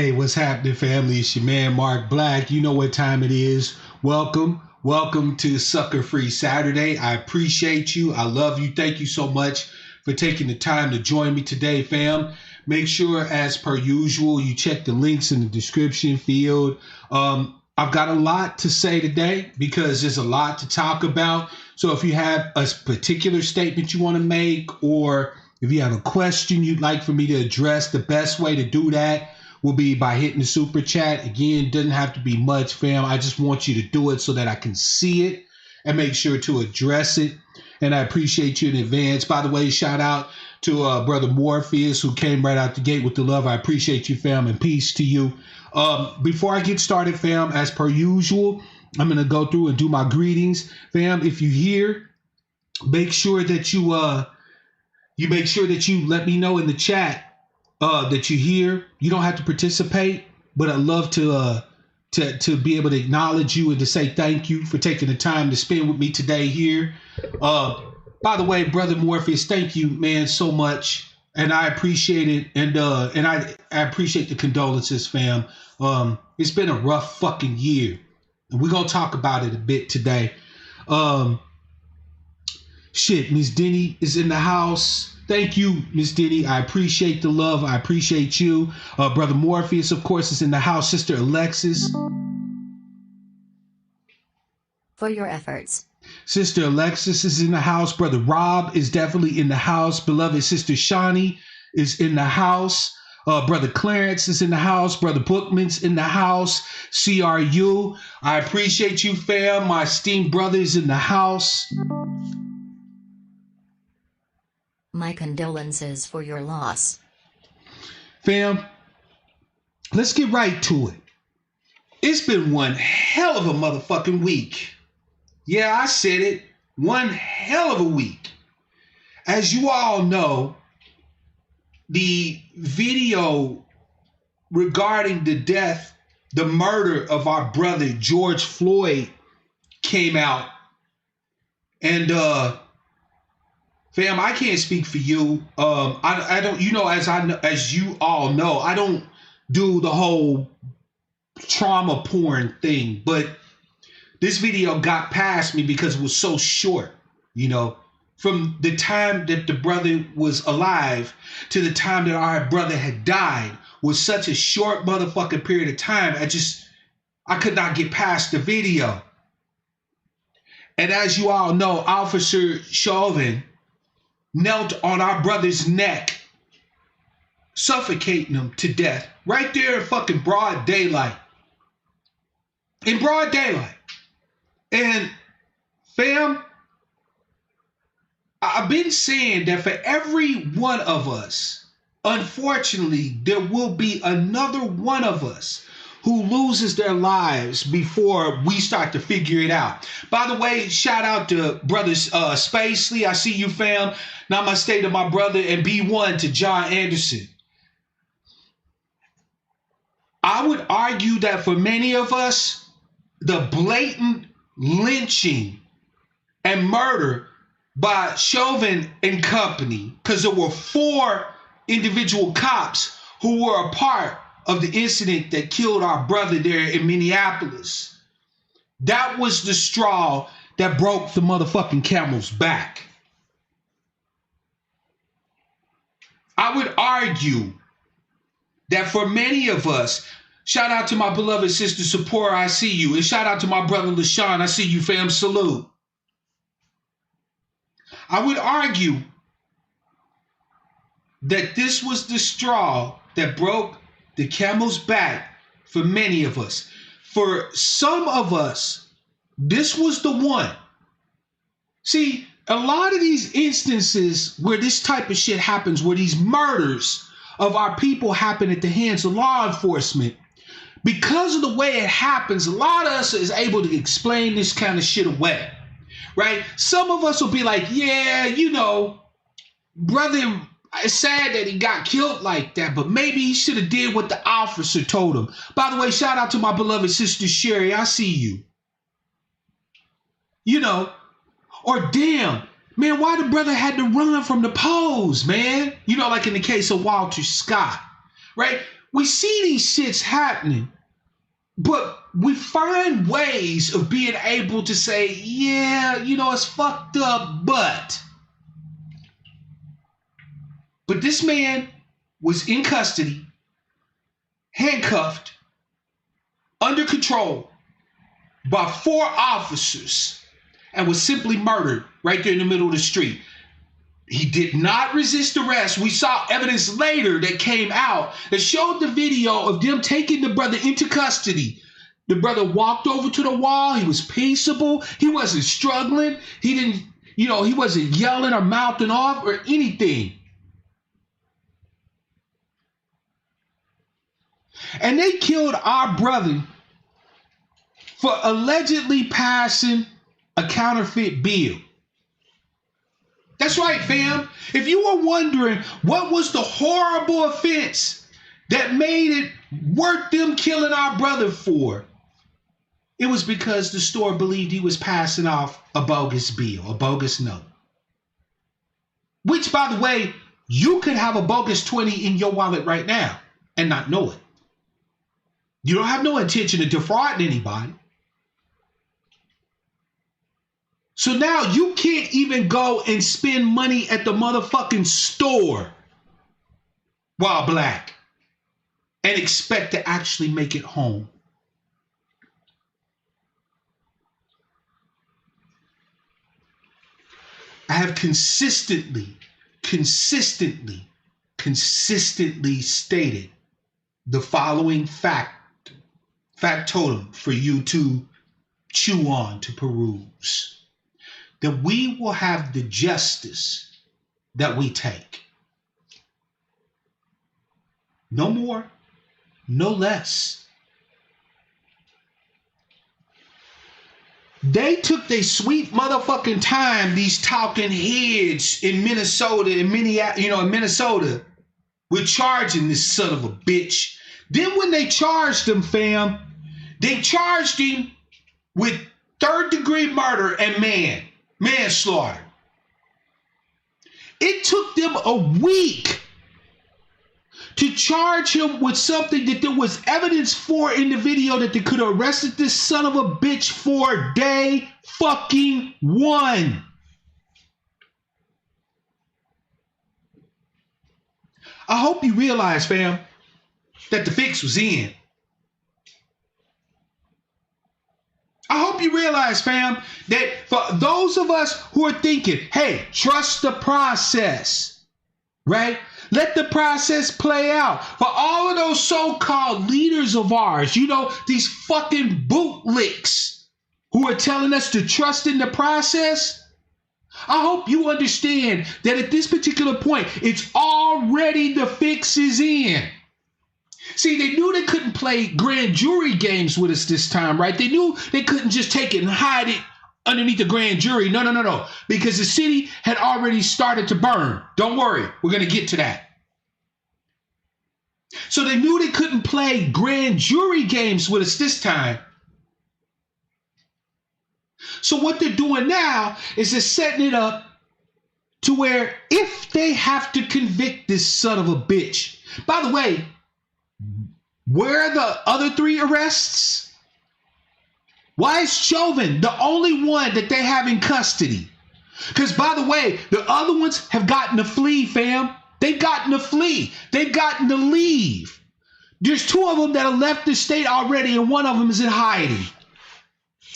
Hey, what's happening, family? It's your man, Mark Black. You know what time it is. Welcome to Sucka-Free Saturday. I appreciate you. I love you. Thank you so much for taking the time to join me today, fam. Make sure, as per usual, you check the links in the description field. I've got a lot to say today because there's a lot to talk about. So if you have a particular statement you want to make, or if you have a question you'd like for me to address, the best way to do that will be by hitting the super chat. Again, doesn't have to be much, fam. I just want you to do it so that I can see it and make sure to address it. And I appreciate you in advance. By the way, shout out to brother Morpheus, who came right out the gate with the love. I appreciate you, fam, and peace to you. Before I get started, fam, as per usual, I'm going to go through and do my greetings. Fam, if you're here, make sure that you let me know in the chat that you're here. You don't have to participate, but I'd love to be able to acknowledge you and to say thank you for taking the time to spend with me today here. By the way, brother Morpheus, thank you, man, so much. And I appreciate it. And I appreciate the condolences, fam. It's been a rough fucking year. And we're going to talk about it a bit today. Miss Dind't is in the house. Thank you, Miss Dind't. I appreciate the love. I appreciate you. Brother Morpheus, of course, is in the house. Sister Alexis. For your efforts. Sister Alexis is in the house. Brother Rob is definitely in the house. Beloved Sister Shawnee is in the house. Brother Clarence is in the house. Brother Bookman's in the house. CRU. I appreciate you, fam. My esteemed brother is in the house. My condolences for your loss. Fam, let's get right to it. It's been one hell of a motherfucking week. Yeah, I said it. One hell of a week. As you all know, the video regarding the murder of our brother George Floyd came out. And fam, I can't speak for you. I don't, as you all know, I don't do the whole trauma porn thing, but this video got past me because it was so short, from the time that the brother was alive to the time that our brother had died was such a short motherfucking period of time. I could not get past the video. And as you all know, Officer Chauvin knelt on our brother's neck, suffocating him to death right there in fucking broad daylight. In broad daylight. And fam, I've been saying that for every one of us, unfortunately, there will be another one of us who loses their lives before we start to figure it out. By the way, shout out to brothers Spacely. I see you, fam. Namaste to my brother, and B1 to John Anderson. I would argue that for many of us, the blatant lynching and murder by Chauvin and company, because there were 4 individual cops who were a part of the incident that killed our brother there in Minneapolis. That was the straw that broke the motherfucking camel's back. I would argue that for many of us, shout out to my beloved sister Sephora, I see you. And shout out to my brother LaShawn, I see you, fam, salute. I would argue that this was the straw that broke the camel's back for many of us. For some of us, this was the one. See, a lot of these instances where this type of shit happens, where these murders of our people happen at the hands of law enforcement, because of the way it happens, a lot of us is able to explain this kind of shit away, right? Some of us will be like, yeah, brother, it's sad that he got killed like that, but maybe he should have did what the officer told him. By the way, shout out to my beloved sister Sherry. I see you. Or damn, man, why the brother had to run from the polls, man? Like in the case of Walter Scott, right? We see these shits happening, but we find ways of being able to say, yeah, you know, it's fucked up, but this man was in custody, handcuffed, under control by 4 officers, and was simply murdered right there in the middle of the street. He did not resist arrest. We saw evidence later that came out that showed the video of them taking the brother into custody. The brother walked over to the wall. He was peaceable. He wasn't struggling. He didn't, you know, he wasn't yelling or mouthing off or anything. And they killed our brother for allegedly passing a counterfeit bill. That's right, fam. If you were wondering what was the horrible offense that made it worth them killing our brother for, it was because the store believed he was passing off a bogus bill, a bogus note. Which, by the way, you could have a bogus 20 in your wallet right now and not know it. You don't have no intention of defrauding anybody. So now you can't even go and spend money at the motherfucking store while black and expect to actually make it home. I have consistently stated the following factotum for you to chew on, to peruse. That we will have the justice that we take. No more, no less. They took their sweet motherfucking time, these talking heads in Minnesota, in Minnesota, with charging this son of a bitch. Then when they charged him, fam, they charged him with 3rd-degree murder and manslaughter. It took them a week to charge him with something that there was evidence for in the video that they could have arrested this son of a bitch for day fucking 1. I hope you realize, fam, that the fix was in. I hope you realize, fam, that for those of us who are thinking, hey, trust the process, right? Let the process play out. For all of those so-called leaders of ours, you know, these fucking bootlicks who are telling us to trust in the process, I hope you understand that at this particular point, it's already the fix is in. See, they knew they couldn't play grand jury games with us this time, right? They knew they couldn't just take it and hide it underneath the grand jury. No. Because the city had already started to burn. Don't worry. We're going to get to that. So they knew they couldn't play grand jury games with us this time. So what they're doing now is they're setting it up to where if they have to convict this son of a bitch. By the way, where are the other 3 arrests? Why is Chauvin the only one that they have in custody? Because, by the way, the other ones have gotten to flee, fam. They've gotten to flee. They've gotten to leave. There's 2 of them that have left the state already, and 1 of them is in hiding.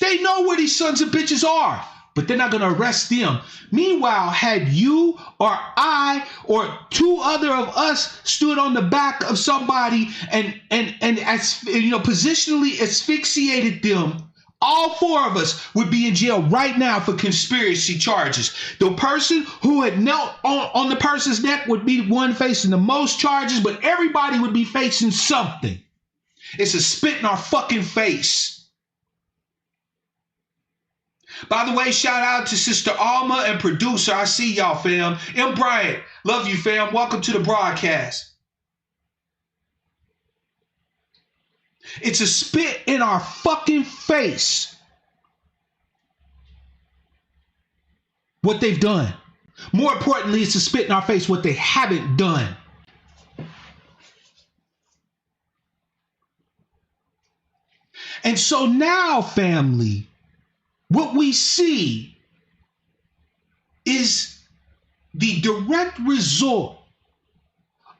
They know where these sons of bitches are, but they're not going to arrest them. Meanwhile, had you or I or 2 other of us stood on the back of somebody and as you know, positionally asphyxiated them, all 4 of us would be in jail right now for conspiracy charges. The person who had knelt on the person's neck would be one facing the most charges, but everybody would be facing something. It's a spit in our fucking face. By the way, shout out to Sister Alma and producer. I see y'all, fam. M. Bryant, love you, fam. Welcome to the broadcast. It's a spit in our fucking face what they've done. More importantly, it's a spit in our face what they haven't done. And so now, family, what we see is the direct result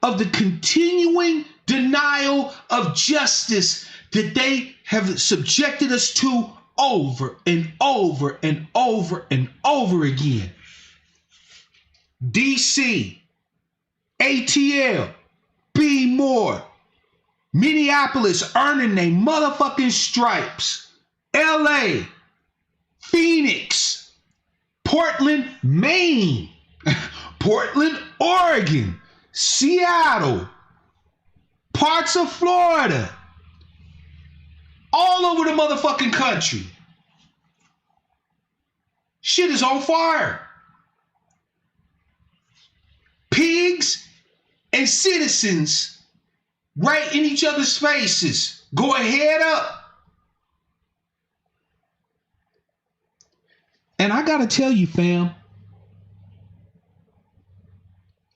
of the continuing denial of justice that they have subjected us to over and over and over and over again. DC, ATL, B More, Minneapolis earning their motherfucking stripes, LA, Phoenix, Portland, Maine, Portland, Oregon, Seattle, parts of Florida, all over the motherfucking country. Shit is on fire. Pigs and citizens right in each other's faces, going head up. And I gotta tell you, fam,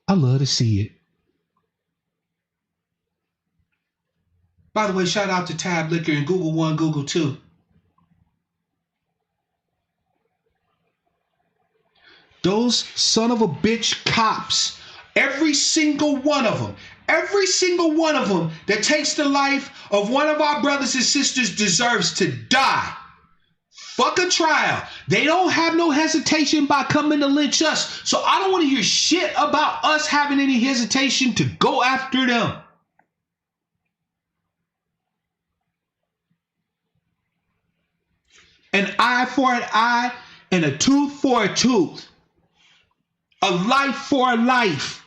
I love to see it. By the way, shout out to Tab Liquor and Google One, Google Two. Those son of a bitch cops, every single one of them that takes the life of one of our brothers and sisters deserves to die. Fuck a trial. They don't have no hesitation by coming to lynch us. So I don't want to hear shit about us having any hesitation to go after them. An eye for an eye and a tooth for a tooth. A life for a life.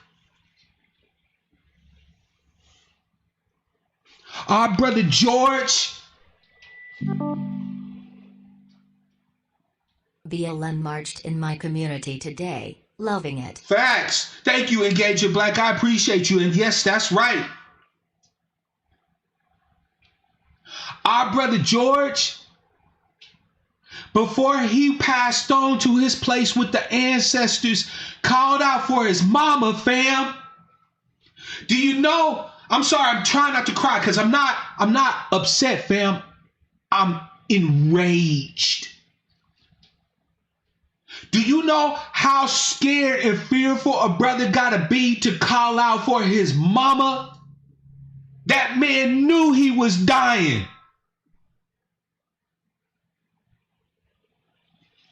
Our brother George. BLM marched in my community today, loving it. Facts. Thank you, Engaging Black. I appreciate you. And yes, that's right. Our brother George, before he passed on to his place with the ancestors, called out for his mama, fam. Do you know? I'm sorry, I'm trying not to cry because I'm not upset, fam. I'm enraged. Do you know how scared and fearful a brother gotta be to call out for his mama? That man knew he was dying.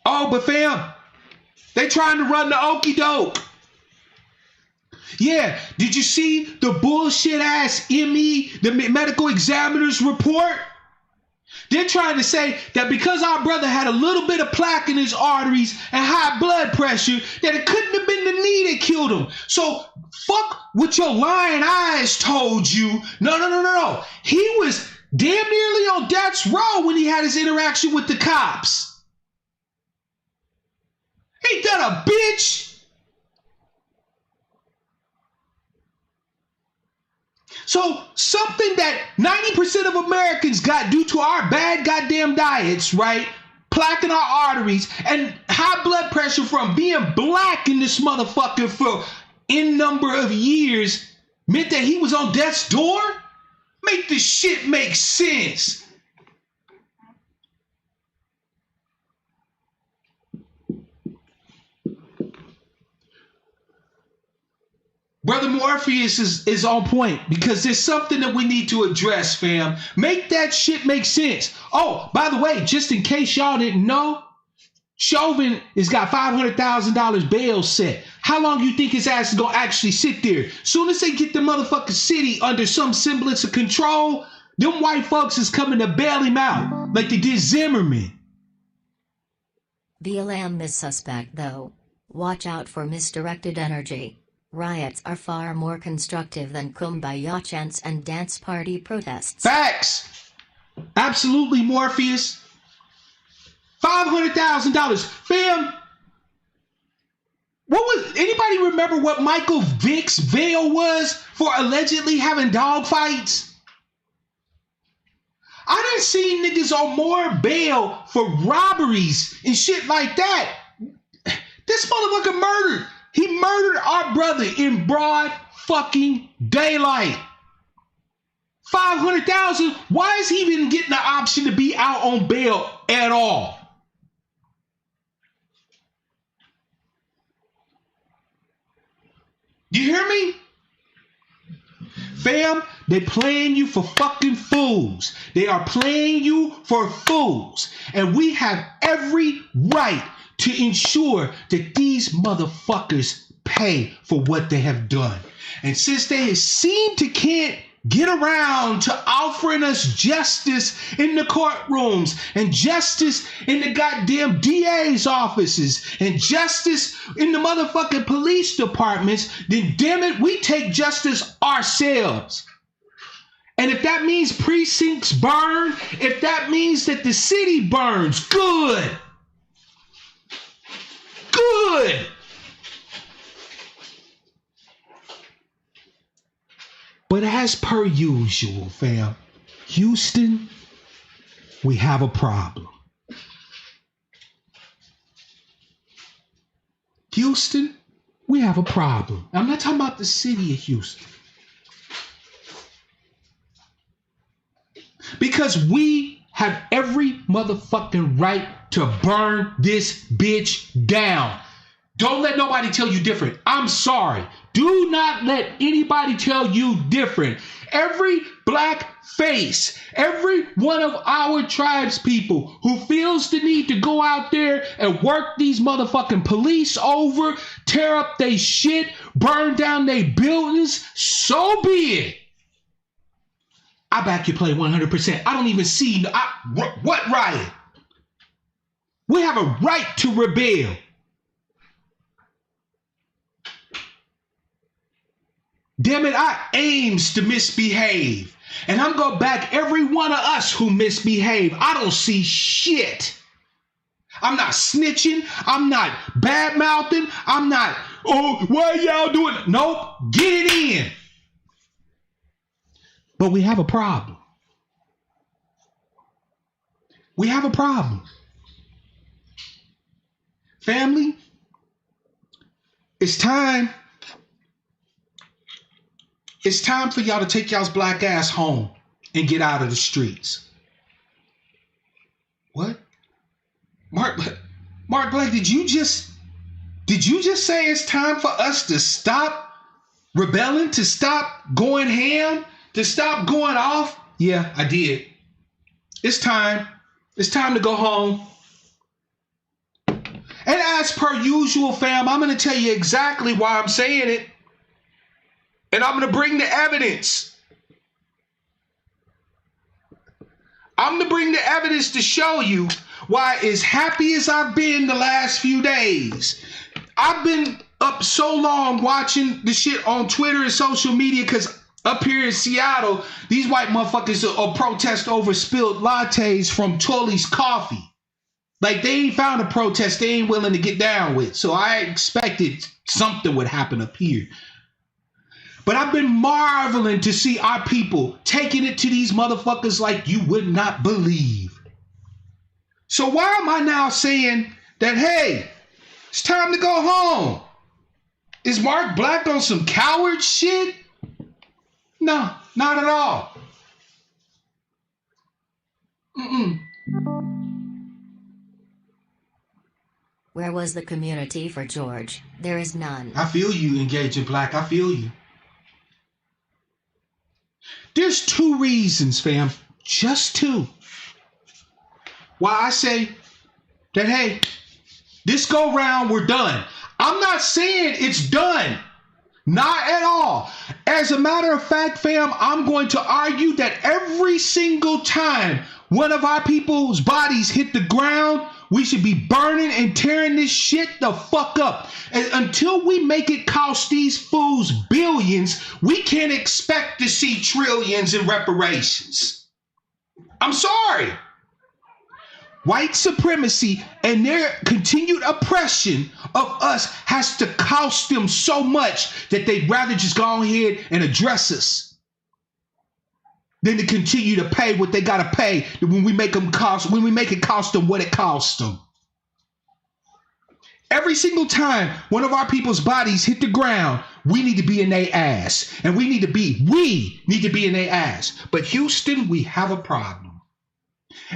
Oh, but fam, they trying to run the okie doke. Yeah, did you see the bullshit ass ME, the medical examiner's report? They're trying to say that because our brother had a little bit of plaque in his arteries and high blood pressure, that it couldn't have been the knee that killed him. So fuck what your lying eyes told you. No. He was damn nearly on death's row when he had his interaction with the cops. Ain't that a bitch? So something that 90% of Americans got due to our bad goddamn diets, right? Plaque in our arteries and high blood pressure from being black in this motherfucker for n number of years meant that he was on death's door? Make this shit make sense. Brother Morpheus is on point because there's something that we need to address, fam. Make that shit make sense. Oh, by the way, just in case y'all didn't know, Chauvin has got $500,000 bail set. How long you think his ass is gonna actually sit there? Soon as they get the motherfucking city under some semblance of control, them white folks is coming to bail him out like they did Zimmerman. BLM is suspect though. Watch out for misdirected energy. Riots are far more constructive than kumbaya chants and dance party protests. Facts. Absolutely, Morpheus. $500,000. Fam, what was, anybody remember what Michael Vick's bail was for allegedly having dog fights? I done seen niggas on more bail for robberies and shit like that. This motherfucker murdered. He murdered our brother in broad fucking daylight. $500,000. Why is he even getting the option to be out on bail at all? You hear me? Fam, they're playing you for fucking fools. They are playing you for fools. And we have every right to ensure that these motherfuckers pay for what they have done. And since they seem to can't get around to offering us justice in the courtrooms and justice in the goddamn DA's offices and justice in the motherfucking police departments, then damn it, we take justice ourselves. And if that means precincts burn, if that means that the city burns, good. Good. But as per usual, fam, Houston, we have a problem. Houston, we have a problem. I'm not talking about the city of Houston. Because we have every motherfucking right to burn this bitch down. Don't let nobody tell you different. I'm sorry. Do not let anybody tell you different. Every black face, every one of our tribes people who feels the need to go out there and work these motherfucking police over, tear up they shit, burn down they buildings, so be it. I back your play 100%. I don't even see what riot. We have a right to rebel. Damn it, I aims to misbehave. And I'm going to back every one of us who misbehave. I don't see shit. I'm not snitching. I'm not bad-mouthing. I'm not, oh, why y'all doing it? Nope, get it in. But we have a problem. We have a problem. Family, it's time. It's time for y'all to take y'all's black ass home and get out of the streets. What? Mark Blake, did you just say it's time for us to stop rebelling, to stop going ham, to stop going off? Yeah, I did. It's time. It's time to go home. And as per usual, fam, I'm going to tell you exactly why I'm saying it. And I'm going to bring the evidence. I'm going to bring the evidence to show you why, as happy as I've been the last few days, I've been up so long watching the shit on Twitter and social media because up here in Seattle, these white motherfuckers are protest over spilled lattes from Tully's coffee. Like, they ain't found a protest they ain't willing to get down with. So I expected something would happen up here. But I've been marveling to see our people taking it to these motherfuckers like you would not believe. So why am I now saying that, hey, it's time to go home? Is Mark Black on some coward shit? No, not at all. Where was the community for George? There is none. I feel you, Engaging Black. I feel you. There's two reasons, fam, just two, why I say that, hey, this go round, we're done. I'm not saying it's done. Not at all. As a matter of fact, fam, I'm going to argue that every single time one of our people's bodies hit the ground, we should be burning and tearing this shit the fuck up. And until we make it cost these fools billions, we can't expect to see trillions in reparations. I'm sorry. White supremacy and their continued oppression of us has to cost them so much that they'd rather just go ahead and address us than to continue to pay what they gotta pay when we make it cost them what it costs them. Every single time one of our people's bodies hit the ground, we need to be in their ass. And we need to be in their ass. But Houston, we have a problem.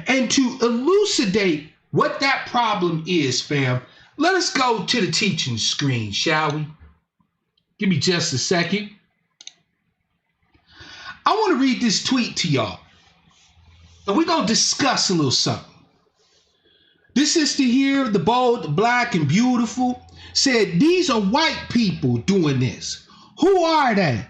And to elucidate what that problem is, fam, let us go to the teaching screen, shall we? Give me just a second. I want to read this tweet to y'all. And we're going to discuss a little something. This sister here, the bold, the black, and beautiful, said, these are white people doing this. Who are they?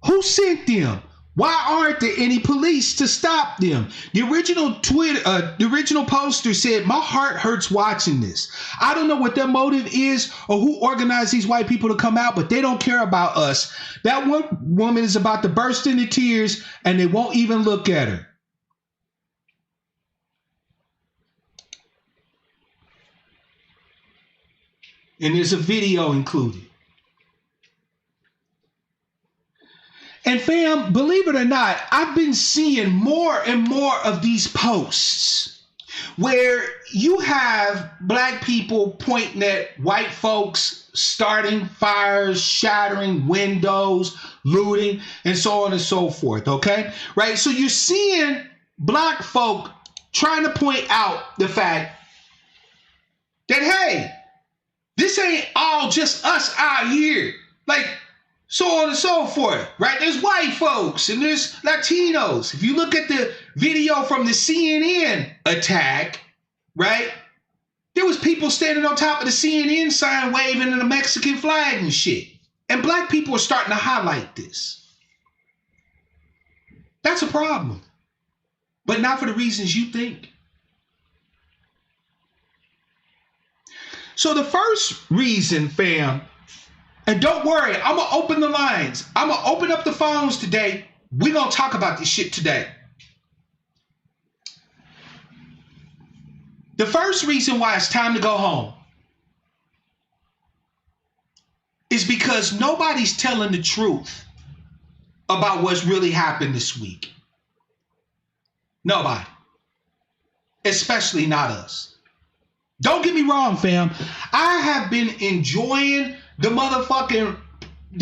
Who sent them? Why aren't there any police to stop them? The original poster said, my heart hurts watching this. I don't know what their motive is or who organized these white people to come out, but they don't care about us. That one woman is about to burst into tears and they won't even look at her. And there's a video included. And fam, believe it or not, I've been seeing more and more of these posts where you have black people pointing at white folks, starting fires, shattering windows, looting, and so on and so forth, okay? Right? So you're seeing black folk trying to point out the fact that, hey, this ain't all just us out here. Like, so on and so forth, right? There's white folks and there's Latinos. If you look at the video from the CNN attack, right? There was people standing on top of the CNN sign waving in a Mexican flag and shit. And black people are starting to highlight this. That's a problem. But not for the reasons you think. So the first reason, fam, and don't worry, I'm going to open the lines. I'm going to open up the phones today. We're going to talk about this shit today. The first reason why it's time to go home is because nobody's telling the truth about what's really happened this week. Nobody. Especially not us. Don't get me wrong, fam. I have been enjoying the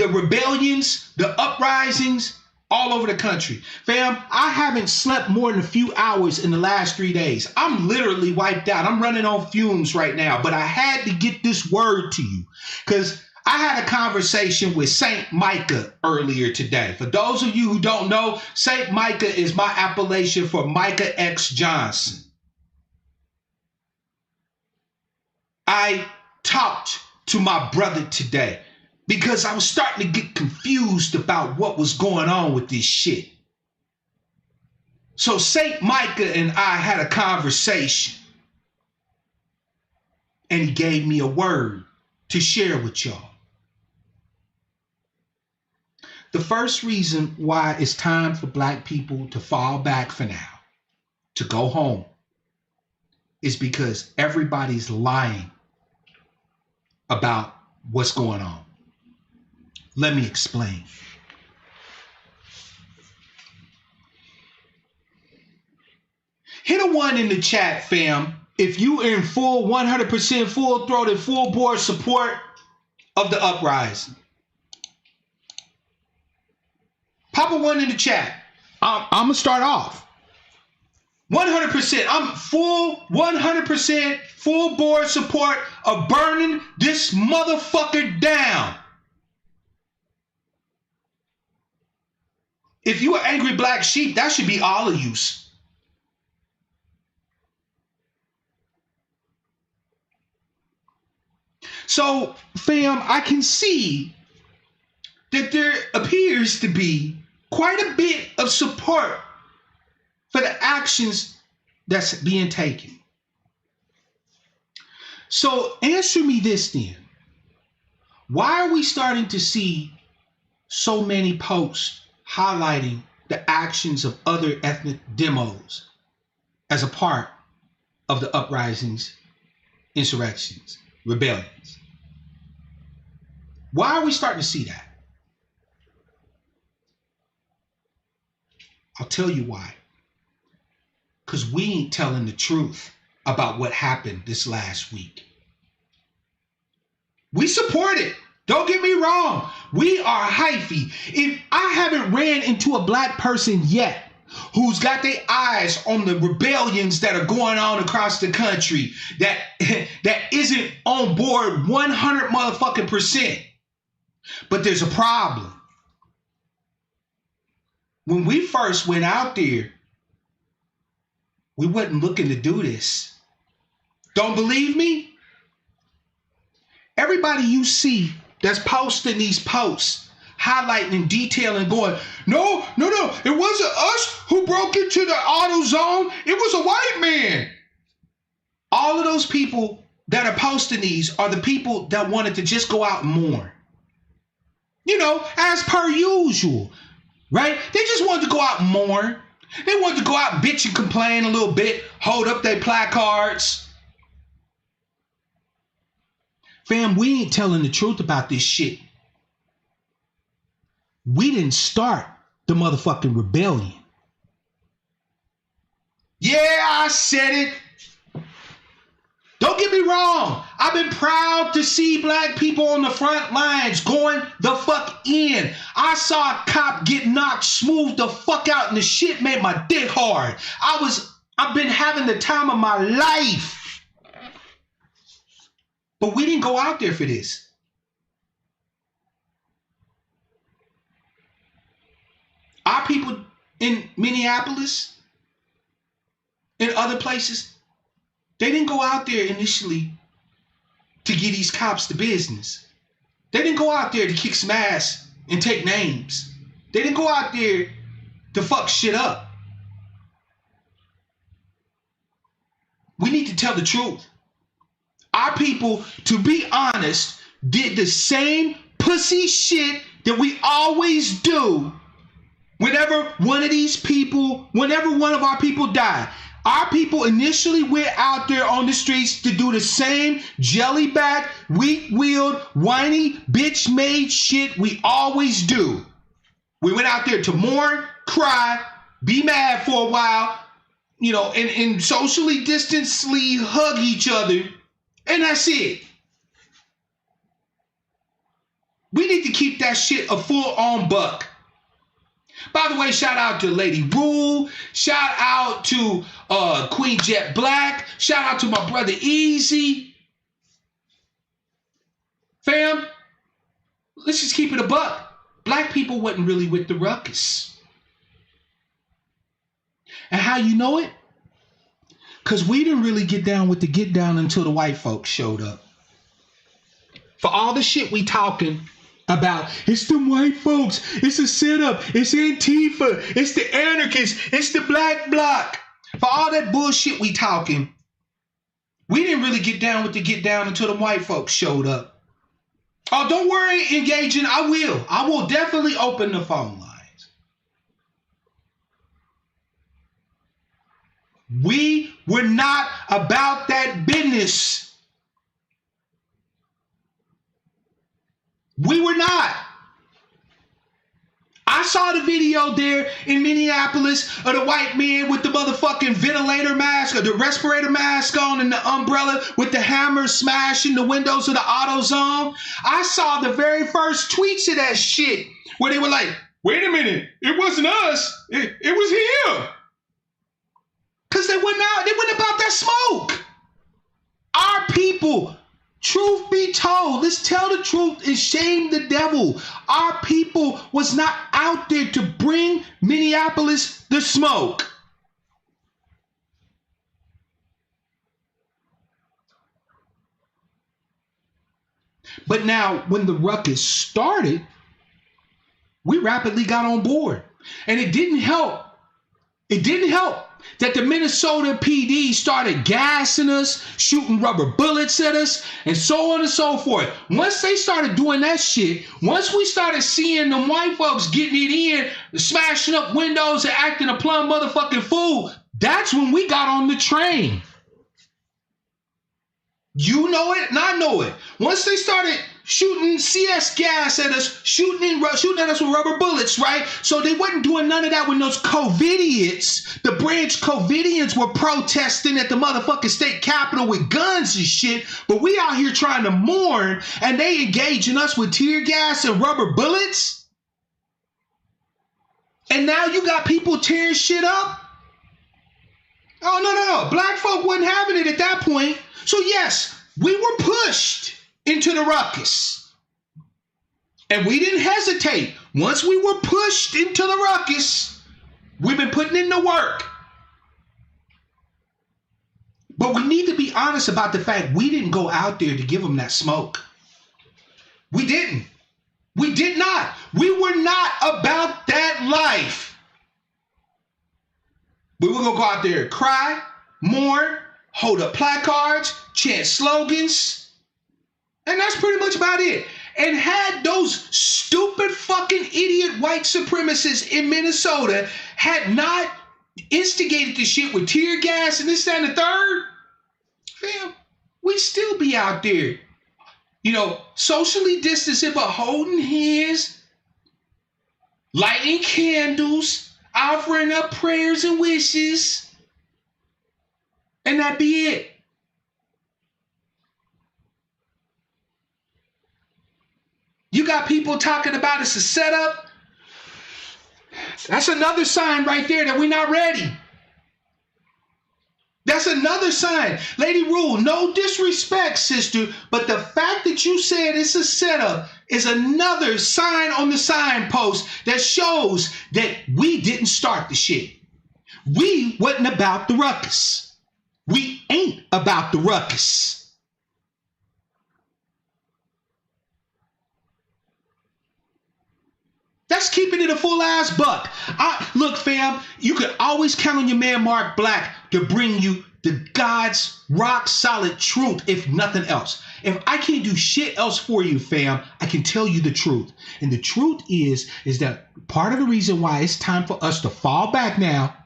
rebellions, the uprisings all over the country. Fam, I haven't slept more than a few hours in the last 3 days. I'm literally wiped out. I'm running on fumes right now, but I had to get this word to you because I had a conversation with Saint Micah earlier today. For those of you who don't know, Saint Micah is my appellation for Micah X. Johnson. I talked to my brother today because I was starting to get confused about what was going on with this shit. So Saint Micah and I had a conversation and he gave me a word to share with y'all. The first reason why it's time for black people to fall back for now, to go home, is because everybody's lying about what's going on. Let me explain. Hit a 1 in the chat, fam, if you are in full 100% full-throated, full-bore support of the uprising. Pop a 1 in the chat. I'm going to start off. 100%. I'm full 100% full board support of burning this motherfucker down. If you are angry black sheep, that should be all of you. So, fam, I can see that there appears to be quite a bit of support for the actions that's being taken. So answer me this then. Why are we starting to see so many posts highlighting the actions of other ethnic demos as a part of the uprisings, insurrections, rebellions? Why are we starting to see that? I'll tell you why. Because we ain't telling the truth about what happened this last week. We support it. Don't get me wrong. We are hyphy. If I haven't ran into a black person yet who's got their eyes on the rebellions that are going on across the country, that isn't on board 100 motherfucking percent. But there's a problem. When we first went out there, we wasn't looking to do this. Don't believe me? Everybody you see that's posting these posts, highlighting and detailing, going, no, it wasn't us who broke into the auto zone. It was a white man. All of those people that are posting these are the people that wanted to just go out and mourn. You know, as per usual, right? They just wanted to go out and mourn. They wanted to go out and bitch and complain a little bit, hold up their placards. Fam, we ain't telling the truth about this shit. We didn't start the motherfucking rebellion. Yeah, I said it. Don't get me wrong. I've been proud to see black people on the front lines going the fuck in. I saw a cop get knocked smooth the fuck out and the shit made my dick hard. I've been having the time of my life. But we didn't go out there for this. Our people in Minneapolis, in other places, they didn't go out there initially to give these cops the business. They didn't go out there to kick some ass and take names. They didn't go out there to fuck shit up. We need to tell the truth. Our people, to be honest, did the same pussy shit that we always do whenever one of our people died. Our people initially went out there on the streets to do the same jellyback, weak-willed, whiny, bitch-made shit we always do. We went out there to mourn, cry, be mad for a while, you know, and socially distancedly hug each other, and that's it. We need to keep that shit a full-on buck. By the way, shout out to Lady Rule. Shout out to Queen Jet Black. Shout out to my brother Easy. Fam, let's just keep it a buck. Black people wasn't really with the ruckus. And how you know it? Because we didn't really get down with the get down until the white folks showed up. For all the shit we talking about, it's the white folks, it's a setup, it's Antifa, it's the anarchists, it's the black bloc. For all that bullshit we talking, we didn't really get down with the get down until the white folks showed up. Oh, don't worry, engaging, I will definitely open the phone lines. We were not about that business. We were not. I saw the video there in Minneapolis of the white man with the motherfucking ventilator mask or the respirator mask on and the umbrella with the hammer smashing the windows of the auto zone. I saw the very first tweets of that shit where they were like, wait a minute, it wasn't us, it was him. Because they went about that smoke. Our people, truth be told, let's tell the truth and shame the devil. Our people was not out there to bring Minneapolis the smoke. But now, when the ruckus started, we rapidly got on board. And it didn't help. It didn't help that the Minnesota PD started gassing us, shooting rubber bullets at us, and so on and so forth. Once they started doing that shit, once we started seeing them white folks getting it in, smashing up windows and acting a plumb motherfucking fool, that's when we got on the train. You know it and I know it. Once they started shooting CS gas at us, shooting at us with rubber bullets, right? So they wasn't doing none of that when those COVIDians, the branch COVIDians were protesting at the motherfucking state capitol with guns and shit. But we out here trying to mourn and they engaging us with tear gas and rubber bullets. And now you got people tearing shit up. Oh, no. Black folk wasn't having it at that point. So yes, we were pushed into the ruckus. And we didn't hesitate. Once we were pushed into the ruckus, we've been putting in the work. But we need to be honest about the fact we didn't go out there to give them that smoke. We didn't. We did not. We were not about that life. We were going to go out there and cry, mourn, hold up placards, chant slogans. And that's pretty much about it. And had those stupid fucking idiot white supremacists in Minnesota had not instigated the shit with tear gas and this, that, and the third, fam, we'd still be out there, socially distancing, but holding hands, lighting candles, offering up prayers and wishes, and that'd be it. You got people talking about it's a setup. That's another sign right there that we're not ready. That's another sign. Lady Rule, no disrespect, sister, but the fact that you said it's a setup is another sign on the signpost that shows that we didn't start the shit. We wasn't about the ruckus. We ain't about the ruckus. That's keeping it a full ass buck. Look, fam, you can always count on your man Mark Black to bring you the God's rock solid truth, if nothing else. If I can't do shit else for you, fam, I can tell you the truth. And the truth is that part of the reason why it's time for us to fall back now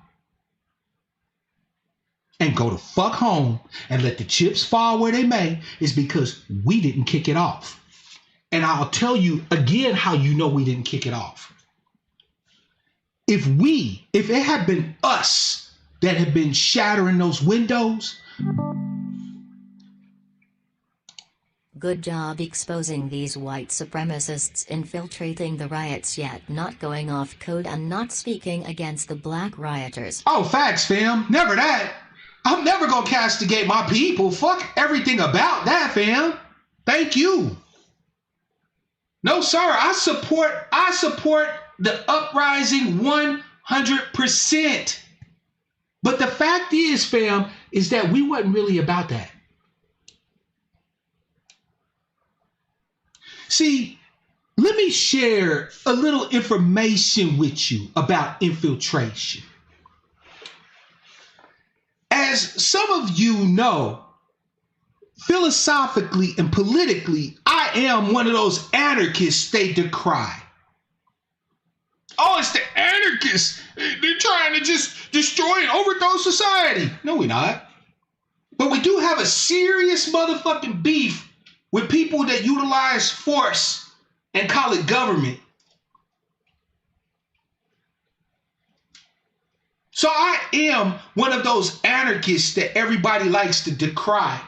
and go to fuck home and let the chips fall where they may is because we didn't kick it off. And I'll tell you again how you know we didn't kick it off. If it had been us that had been shattering those windows. Good job exposing these white supremacists infiltrating the riots yet not going off code and not speaking against the black rioters. Oh, facts, fam. Never that. I'm never gonna castigate my people. Fuck everything about that, fam. Thank you. No, sir, I support the uprising 100%. But the fact is, fam, is that we wasn't really about that. See, let me share a little information with you about infiltration. As some of you know, philosophically and politically, I am one of those anarchists they decry. Oh, it's the anarchists. They're trying to just destroy and overthrow society. No, we're not. But we do have a serious motherfucking beef with people that utilize force and call it government. So I am one of those anarchists that everybody likes to decry.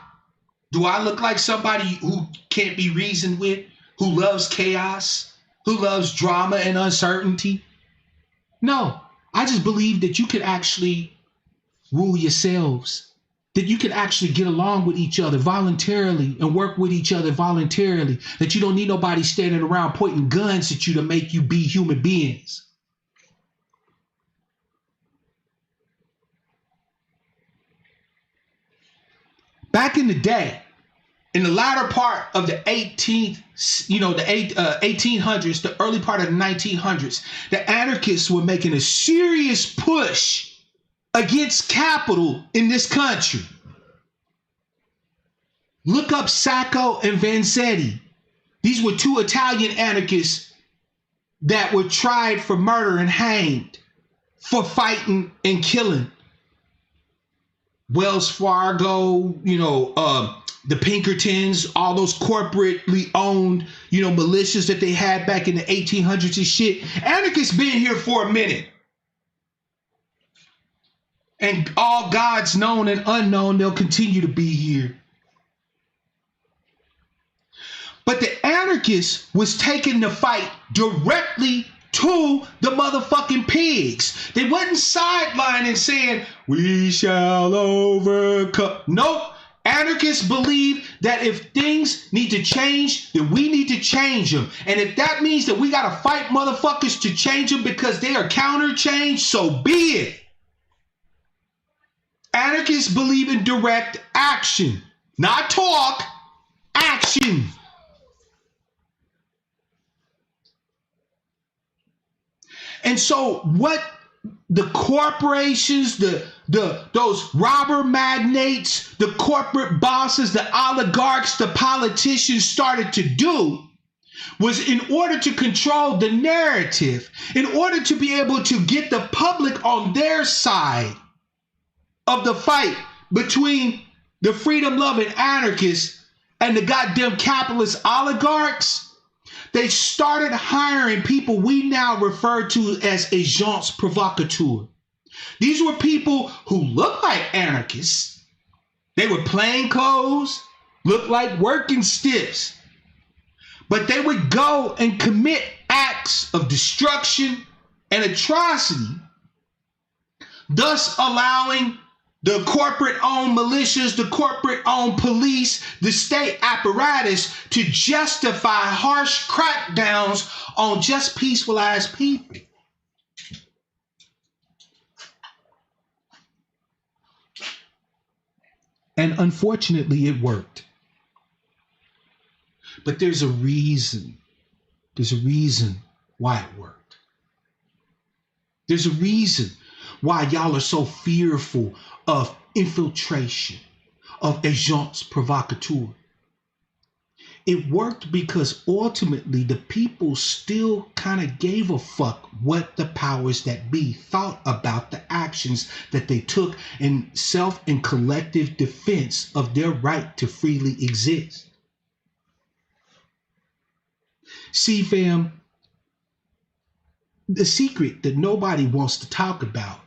Do I look like somebody who can't be reasoned with, who loves chaos, who loves drama and uncertainty? No, I just believe that you can actually rule yourselves, that you can actually get along with each other voluntarily and work with each other voluntarily, that you don't need nobody standing around pointing guns at you to make you be human beings. Back in the day, in the latter part of the 1800s, the early part of the 1900s, the anarchists were making a serious push against capital in this country. Look up Sacco and Vanzetti. These were two Italian anarchists that were tried for murder and hanged for fighting and killing. Wells Fargo, the Pinkertons, all those corporately owned, militias that they had back in the 1800s and shit. Anarchists been here for a minute. And all gods known and unknown, they'll continue to be here. But the anarchists was taking the fight directly to the motherfucking pigs. They wasn't sidelining saying, we shall overcome. Nope. Anarchists believe that if things need to change, then we need to change them. And if that means that we got to fight motherfuckers to change them because they are counter change, so be it. Anarchists believe in direct action, not talk, action. And so what the corporations, those robber magnates, the corporate bosses, the oligarchs, the politicians started to do was, in order to control the narrative, in order to be able to get the public on their side of the fight between the freedom-loving anarchists and the goddamn capitalist oligarchs, they started hiring people we now refer to as agents provocateurs. These were people who looked like anarchists. They were plain clothes, looked like working stiffs. But they would go and commit acts of destruction and atrocity, thus allowing the corporate-owned militias, the corporate-owned police, the state apparatus to justify harsh crackdowns on just peaceful-ass people. And unfortunately, it worked. But there's a reason. There's a reason why it worked. There's a reason why y'all are so fearful of infiltration, of agents provocateurs. It worked because ultimately the people still kind of gave a fuck what the powers that be thought about the actions that they took in self and collective defense of their right to freely exist. See, fam, the secret that nobody wants to talk about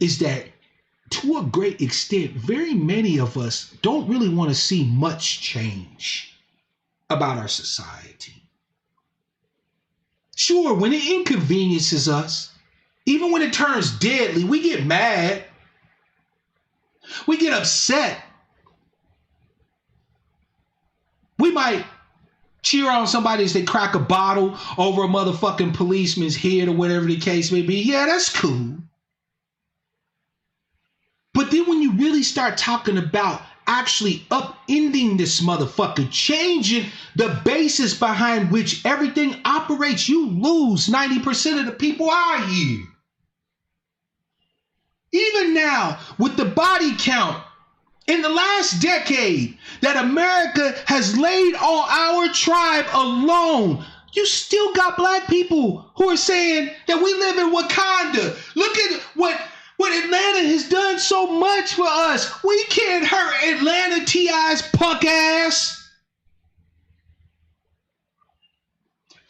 is that, to a great extent, very many of us don't really want to see much change about our society. Sure, when it inconveniences us, even when it turns deadly, we get mad. We get upset. We might cheer on somebody as they crack a bottle over a motherfucking policeman's head or whatever the case may be. Yeah, that's cool. But then when you really start talking about actually upending this motherfucker, changing the basis behind which everything operates, you lose 90% of the people out here. Even now, with the body count in the last decade that America has laid on our tribe alone, you still got black people who are saying that we live in Wakanda. Look at what Atlanta has done so much for us. We can't hurt Atlanta T.I.'s punk ass.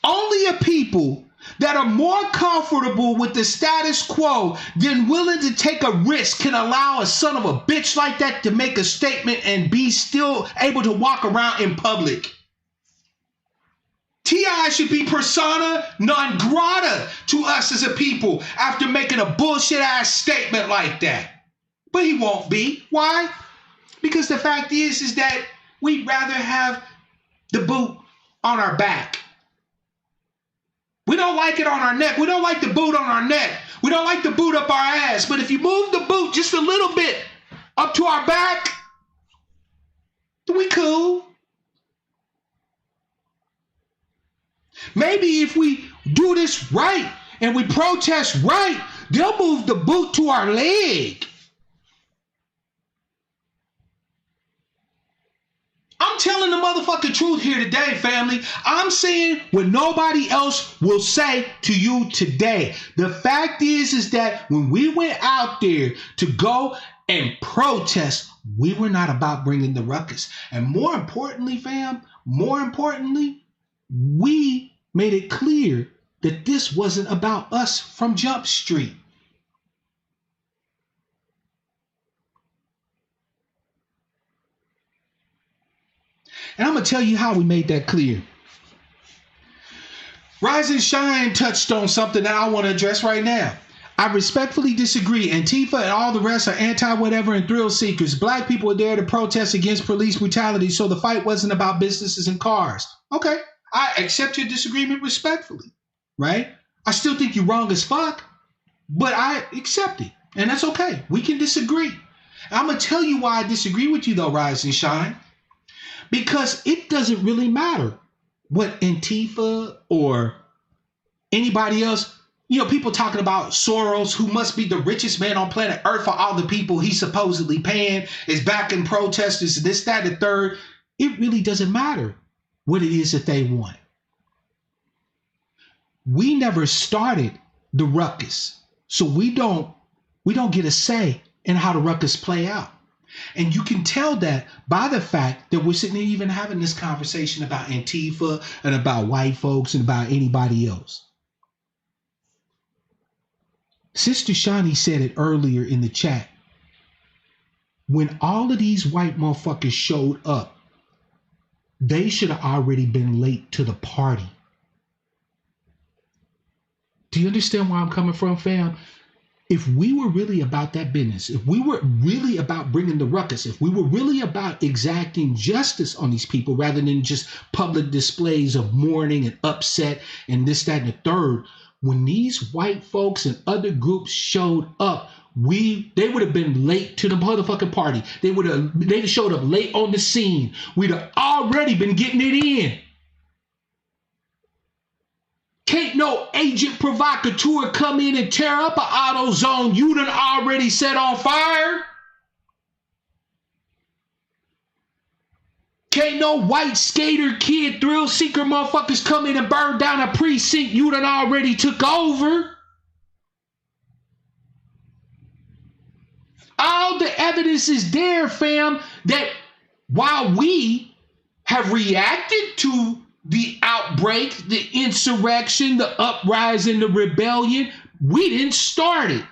Only a people that are more comfortable with the status quo than willing to take a risk can allow a son of a bitch like that to make a statement and be still able to walk around in public. T.I. should be persona non grata to us as a people after making a bullshit ass statement like that. But he won't be. Why? Because the fact is that we'd rather have the boot on our back. We don't like it on our neck. We don't like the boot on our neck. We don't like the boot up our ass. But if you move the boot just a little bit up to our back, then we cool. Maybe if we do this right and we protest right, they'll move the boot to our leg. I'm telling the motherfucking truth here today, family. I'm saying what nobody else will say to you today. The fact is that when we went out there to go and protest. We were not about bringing the ruckus. And more importantly, fam, we made it clear that this wasn't about us from Jump Street. And I'm going to tell you how we made that clear. Rise and Shine touched on something that I want to address right now. I respectfully disagree. Antifa and all the rest are anti-whatever and thrill seekers. Black people are there to protest against police brutality, so the fight wasn't about businesses and cars. Okay, I accept your disagreement respectfully, right? I still think you're wrong as fuck, but I accept it, and that's okay. We can disagree. I'm going to tell you why I disagree with you, though, Rise and Shine, because it doesn't really matter what Antifa or anybody else, you know, people talking about Soros, who must be the richest man on planet Earth for all the people he's supposedly paying, is backing protesters, this, that, and the third. It really doesn't matter what it is that they want. We never started the ruckus, so we don't get a say in how the ruckus play out. And you can tell that by the fact that we're sitting there even having this conversation about Antifa and about white folks and about anybody else. Sister Shani said it earlier in the chat. When all of these white motherfuckers showed up, they should have already been late to the party. Do you understand where I'm coming from, fam? If we were really about that business, if we were really about bringing the ruckus, if we were really about exacting justice on these people rather than just public displays of mourning and upset and this, that, and the third, when these white folks and other groups showed up, they would have been late to the motherfucking party. They'd showed up late on the scene. We'd have already been getting it in. Can't no agent provocateur come in and tear up an auto zone you done already set on fire. Can't no white skater kid thrill seeker motherfuckers come in and burn down a precinct you done already took over. All the evidence is there, fam, that while we have reacted to the outbreak, the insurrection, the uprising, the rebellion, we didn't start it.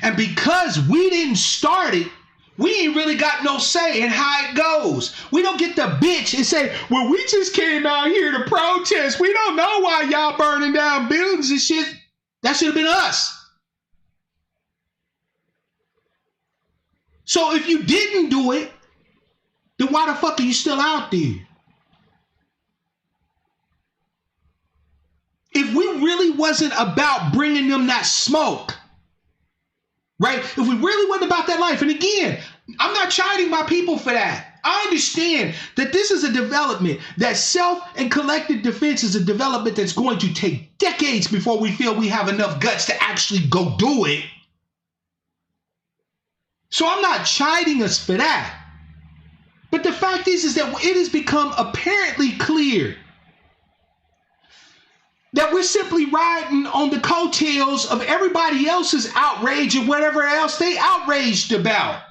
And because we didn't start it, we ain't really got no say in how it goes. We don't get the bitch and say, well, we just came out here to protest. We don't know why y'all burning down buildings and shit. That should have been us. So if you didn't do it, then why the fuck are you still out there? If we really wasn't about bringing them that smoke, right? If we really wasn't about that life, and again, I'm not chiding my people for that. I understand that this is a development, that self and collective defense is a development that's going to take decades before we feel we have enough guts to actually go do it. So I'm not chiding us for that. But the fact is that it has become apparently clear that we're simply riding on the coattails of everybody else's outrage and whatever else they outraged about.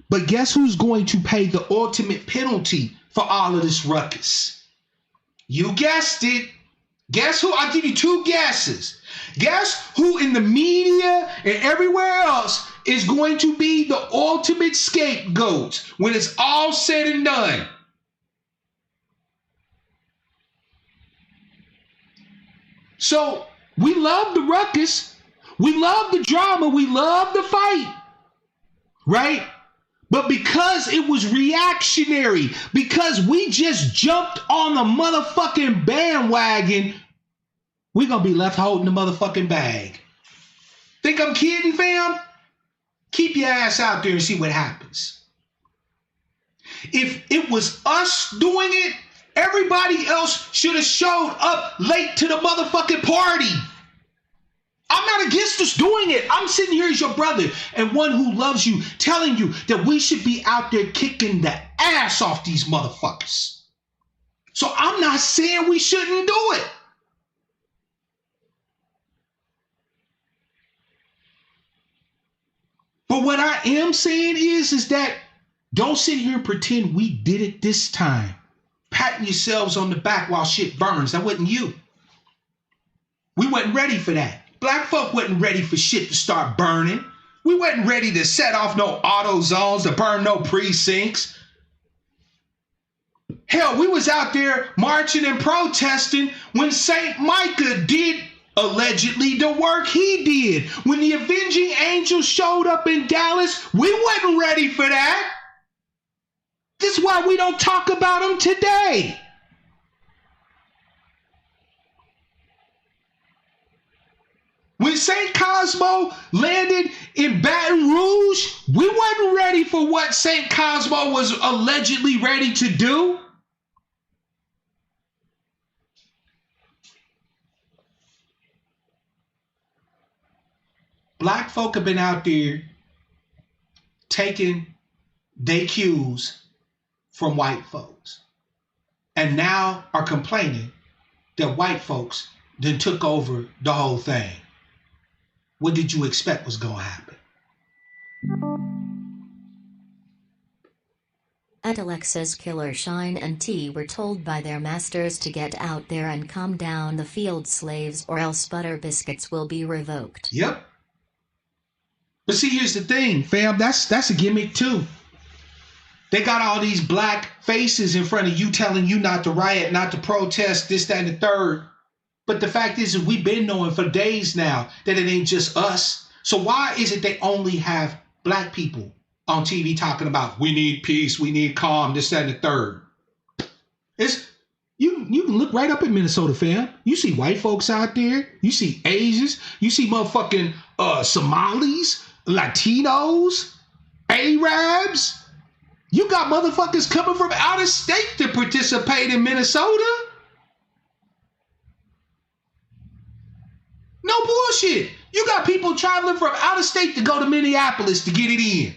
But guess who's going to pay the ultimate penalty for all of this ruckus? You guessed it. Guess who? I'll give you two guesses. Guess who in the media and everywhere else is going to be the ultimate scapegoat when it's all said and done? So we love the ruckus, we love the drama, we love the fight, right? But because it was reactionary, because we just jumped on the motherfucking bandwagon, we're going to be left holding the motherfucking bag. Think I'm kidding, fam? Keep your ass out there and see what happens. If it was us doing it, everybody else should have showed up late to the motherfucking party. I'm not against us doing it. I'm sitting here as your brother and one who loves you, telling you that we should be out there kicking the ass off these motherfuckers. So I'm not saying we shouldn't do it. But what I am saying is that don't sit here and pretend we did it this time. Patting yourselves on the back while shit burns. That wasn't you. We wasn't ready for that. Black folk wasn't ready for shit to start burning. We wasn't ready to set off no auto zones, to burn no precincts. Hell, we was out there marching and protesting when St. Micah did allegedly the work he did. When the avenging angels showed up in Dallas, we wasn't ready for that. This is why we don't talk about them today. When St. Cosmo landed in Baton Rouge, we wasn't ready for what St. Cosmo was allegedly ready to do. Black folk have been out there taking their cues from white folks and now are complaining that white folks then took over the whole thing. What did you expect was going to happen? At Alexa's Killer, Shine and T were told by their masters to get out there and calm down the field slaves or else butter biscuits will be revoked. Yep. But see, here's the thing, fam. That's a gimmick too. They got all these black faces in front of you telling you not to riot, not to protest, this, that, and the third. But the fact is we've been knowing for days now that it ain't just us. So why is it they only have black people on TV talking about we need peace, we need calm, this, that, and the third? It's you can look right up at Minnesota, fam. You see white folks out there. You see Asians. You see motherfucking Somalis, Latinos, Arabs. You got motherfuckers coming from out of state to participate in Minnesota. No bullshit. You got people traveling from out of state to go to Minneapolis to get it in.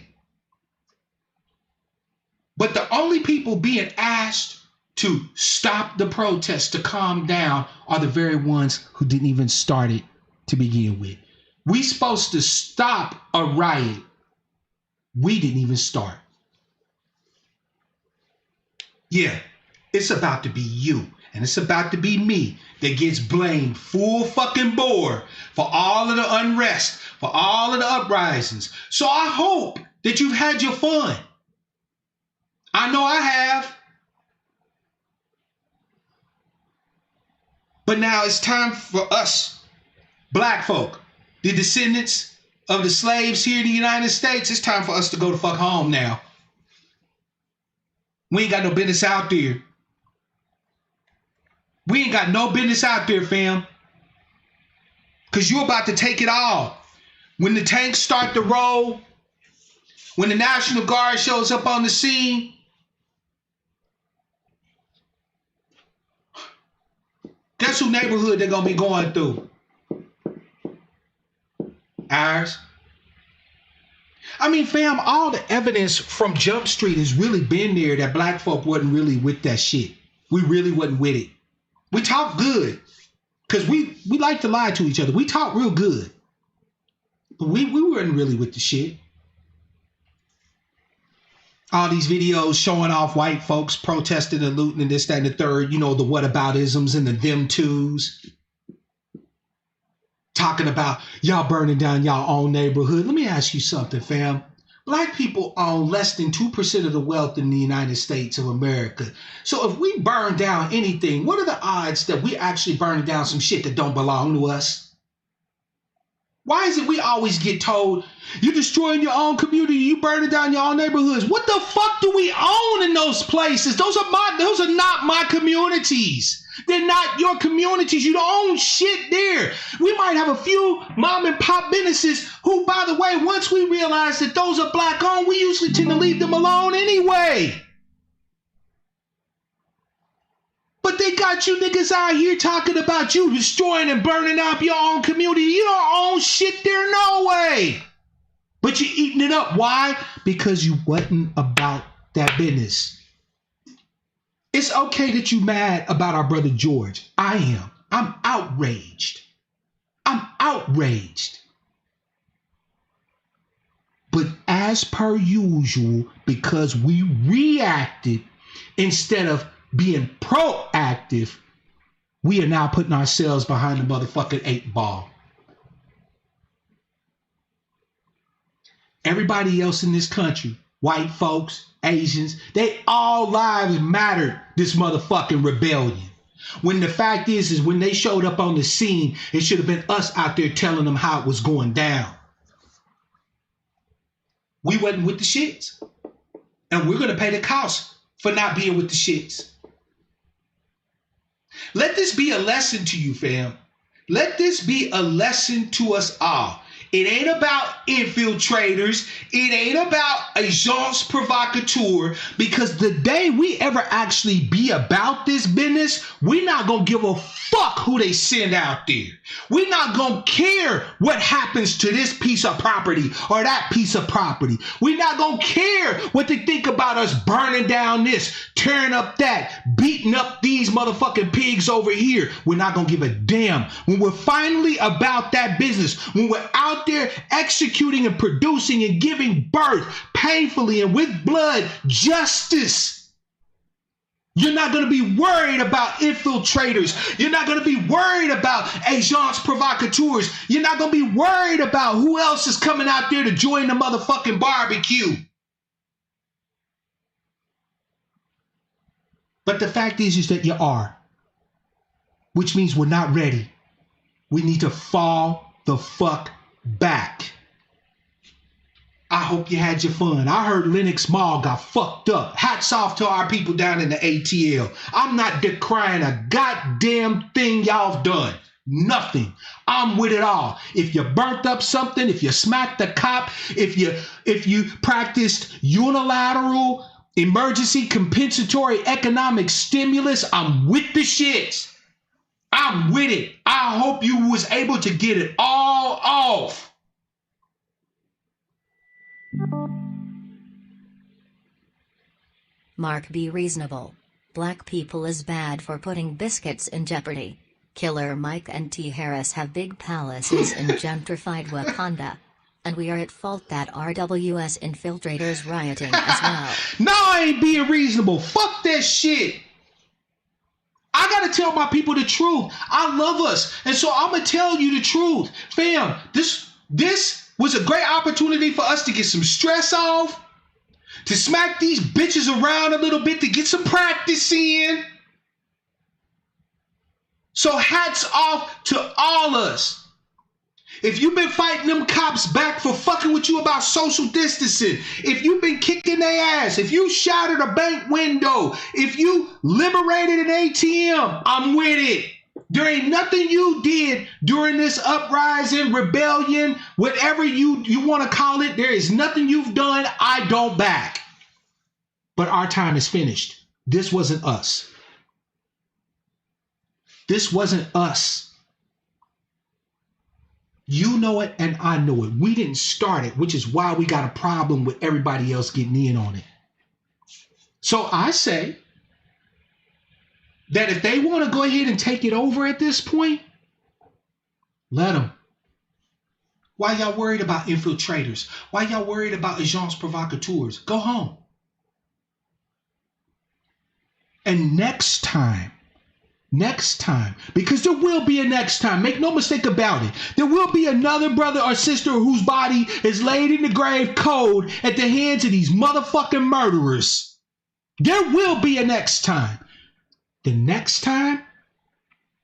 But the only people being asked to stop the protest, to calm down, are the very ones who didn't even start it to begin with. We supposed to stop a riot. We didn't even start. Yeah, it's about to be you and it's about to be me that gets blamed full fucking bore for all of the unrest, for all of the uprisings. So I hope that you've had your fun. I know I have. But now it's time for us, black folk, the descendants of the slaves here in the United States. It's time for us to go the fuck home now. We ain't got no business out there. We ain't got no business out there, fam. Because you're about to take it all. When the tanks start to roll, when the National Guard shows up on the scene, guess who neighborhood they're going to be going through? Ours. I mean, fam, all the evidence from Jump Street has really been there that black folk wasn't really with that shit. We really wasn't with it. We talk good because we like to lie to each other. We talk real good. But we weren't really with the shit. All these videos showing off white folks protesting and looting and this, that, and the third. You know, the whataboutisms and the them twos. Talking about y'all burning down y'all own neighborhood. Let me ask you something, fam. Black people own less than 2% of the wealth in the United States of America. So if we burn down anything, what are the odds that we actually burn down some shit that don't belong to us? Why is it we always get told, you're destroying your own community, you burning down your own neighborhoods? What the fuck do we own in those places? Those are not my communities. They're not your communities. You don't own shit there. We might have a few mom and pop businesses who, by the way, once we realize that those are black owned, we usually tend to leave them alone anyway. But they got you niggas out here talking about you destroying and burning up your own community. You don't own shit there, no way. But you're eating it up. Why? Because you wasn't about that business. It's okay that you mad about our brother George. I am. I'm outraged. I'm outraged. But as per usual, because we reacted instead of being proactive, we are now putting ourselves behind the motherfucking 8 ball. Everybody else in this country, white folks, Asians, they all lives mattered this motherfucking rebellion. When the fact is when they showed up on the scene, it should have been us out there telling them how it was going down. We wasn't with the shits. And we're going to pay the cost for not being with the shits. Let this be a lesson to you, fam. Let this be a lesson to us all. It ain't about infiltrators. It ain't about agents provocateurs, because the day we ever actually be about this business, we're not going to give a fuck who they send out there. We're not going to care what happens to this piece of property or that piece of property. We're not going to care what they think about us burning down this, tearing up that, beating up these motherfucking pigs over here. We're not going to give a damn. When we're finally about that business, when we're out there executing and producing and giving birth painfully and with blood justice, you're not going to be worried about infiltrators. You're not going to be worried about agents provocateurs. You're not going to be worried about who else is coming out there to join the motherfucking barbecue. But the fact is that you are, which means we're not ready. We need to fall the fuck back. I hope you had your fun. I heard Lenox Mall got fucked up. Hats off to our people down in the ATL. I'm not decrying a goddamn thing y'all done. Nothing. I'm with it all. If you burnt up something, if you smacked the cop, if you practiced unilateral emergency compensatory economic stimulus, I'm with the shit. I'm with it. I hope you was able to get it all off. Mark, be reasonable. Black people is bad for putting biscuits in jeopardy. Killer Mike and T. Harris have big palaces in gentrified Wakanda. And we are at fault that RWS infiltrators rioting as well. No, I ain't being reasonable. Fuck that shit. I gotta tell my people the truth. I love us. And so I'm gonna tell you the truth. Fam, this was a great opportunity for us to get some stress off, to smack these bitches around a little bit, to get some practice in. So hats off to all us. If you've been fighting them cops back for fucking with you about social distancing, if you've been kicking their ass, if you shattered a bank window, if you liberated an ATM, I'm with it. There ain't nothing you did during this uprising, rebellion, whatever you want to call it. There is nothing you've done I don't back. But our time is finished. This wasn't us. This wasn't us. You know it and I know it. We didn't start it, which is why we got a problem with everybody else getting in on it. So I say that if they want to go ahead and take it over at this point, let them. Why y'all worried about infiltrators? Why y'all worried about agents provocateurs? Go home. And next time, because there will be a next time, make no mistake about it, there will be another brother or sister whose body is laid in the grave cold at the hands of these motherfucking murderers. There will be a next time. The next time,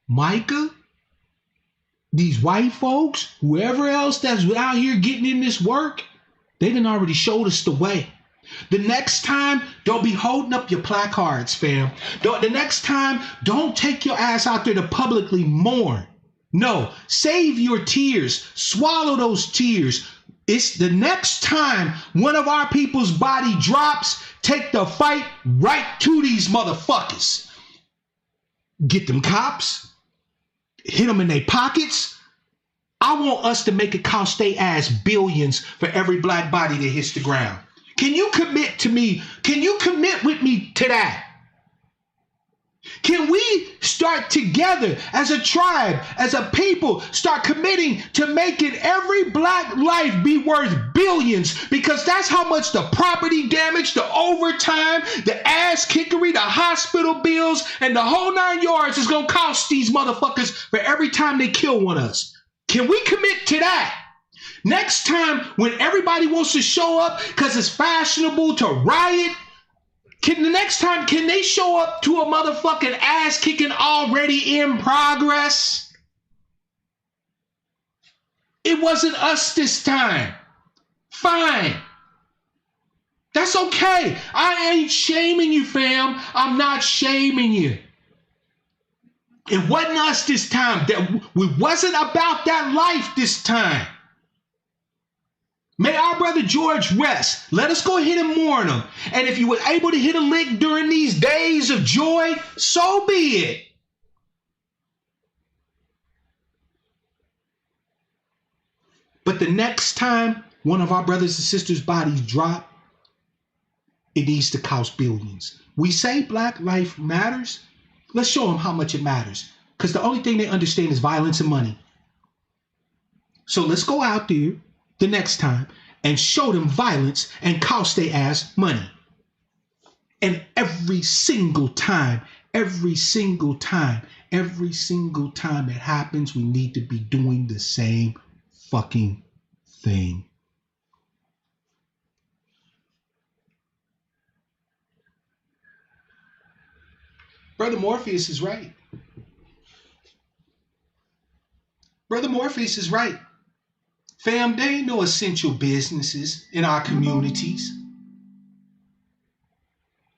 Micah, these white folks, whoever else that's out here getting in this work, they done already showed us the way. The next time, don't be holding up your placards, fam. The next time, don't take your ass out there to publicly mourn. No, save your tears. Swallow those tears. It's the next time one of our people's body drops, take the fight right to these motherfuckers. Get them cops. Hit them in their pockets. I want us to make it cost they ass billions for every black body that hits the ground. Can you commit to me? Can you commit with me to that? Can we start together as a tribe, as a people, start committing to making every black life be worth billions? Because that's how much the property damage, the overtime, the ass kickery, the hospital bills, and the whole 9 yards is going to cost these motherfuckers for every time they kill one of us. Can we commit to that? Next time when everybody wants to show up because it's fashionable to riot, can they show up to a motherfucking ass kicking already in progress? It wasn't us this time. Fine. That's okay. I ain't shaming you, fam. I'm not shaming you. It wasn't us this time. We wasn't about that life this time. May our brother George rest. Let us go ahead and mourn him. And if you were able to hit a lick during these days of joy, so be it. But the next time one of our brothers and sisters' bodies drop, it needs to cost billions. We say black life matters. Let's show them how much it matters. Because the only thing they understand is violence and money. So let's go out there the next time and show them violence and cost their ass money. And every single time it happens, we need to be doing the same fucking thing. Brother Morpheus is right. Fam, there ain't no essential businesses in our communities.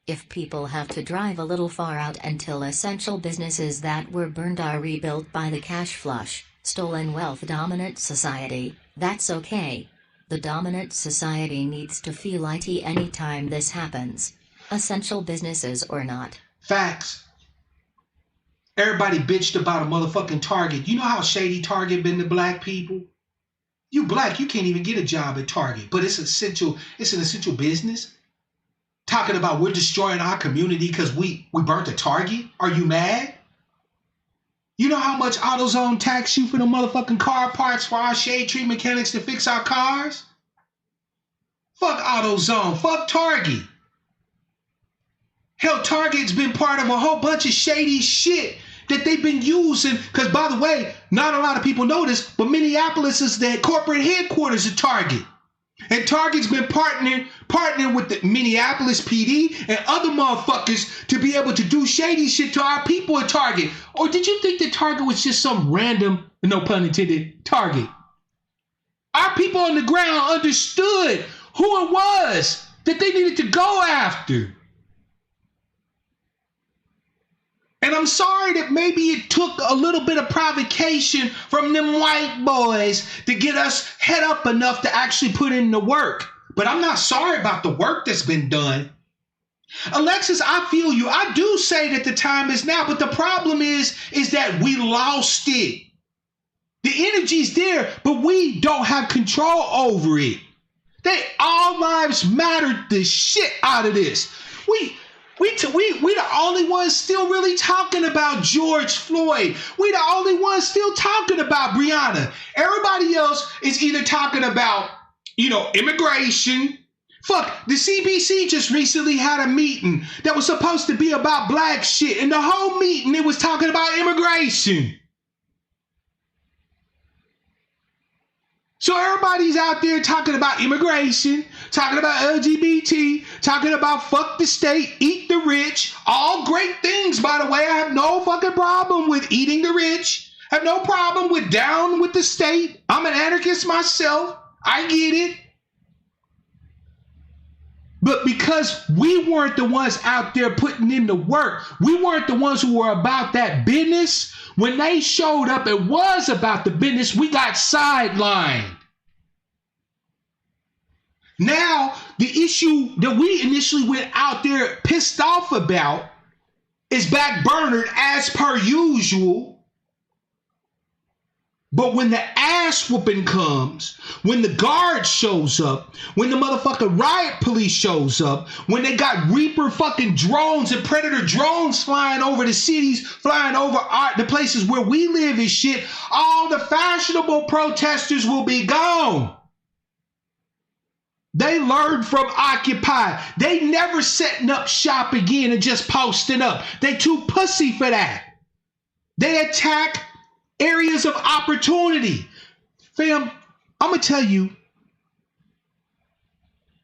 If people have to drive a little far out until essential businesses that were burned are rebuilt by the cash flush, stolen wealth dominant society, that's okay. The dominant society needs to feel it anytime this happens. Essential businesses or not. Facts. Everybody bitched about a motherfucking Target. You know how shady Target been to black people? You black, you can't even get a job at Target, but it's an essential business. Talking about we're destroying our community because we burnt a Target. Are you mad? You know how much AutoZone tax you for the motherfucking car parts for our shade tree mechanics to fix our cars? Fuck AutoZone. Fuck Target. Hell, Target's been part of a whole bunch of shady shit that they've been using. Because, by the way, not a lot of people know this, but Minneapolis is the corporate headquarters of Target. And Target's been partnering with the Minneapolis PD and other motherfuckers to be able to do shady shit to our people at Target. Or did you think that Target was just some random, no pun intended, Target? Our people on the ground understood who it was that they needed to go after. And I'm sorry that maybe it took a little bit of provocation from them white boys to get us head up enough to actually put in the work. But I'm not sorry about the work that's been done. Alexis, I feel you. I do say that the time is now, but the problem is that we lost it. The energy's there, but we don't have control over it. All lives matter the shit out of this. We the only ones still really talking about George Floyd. We the only ones still talking about Breonna. Everybody else is either talking about, immigration. Fuck, the CBC just recently had a meeting that was supposed to be about black shit. And the whole meeting, it was talking about immigration. So everybody's out there talking about immigration, talking about LGBT, talking about fuck the state, eat the rich. All great things, by the way. I have no fucking problem with eating the rich. I have no problem with down with the state. I'm an anarchist myself. I get it. But because we weren't the ones out there putting in the work, we weren't the ones who were about that business. When they showed up, it was about the business. We got sidelined. Now, the issue that we initially went out there pissed off about is backburnered as per usual. But when the ass whooping comes, when the guard shows up, when the motherfucking riot police shows up, when they got Reaper fucking drones and Predator drones flying over the cities, flying over the places where we live and shit, all the fashionable protesters will be gone. They learned from Occupy. They never setting up shop again and just posting up. They too pussy for that. They attack areas of opportunity. Fam, I'm going to tell you,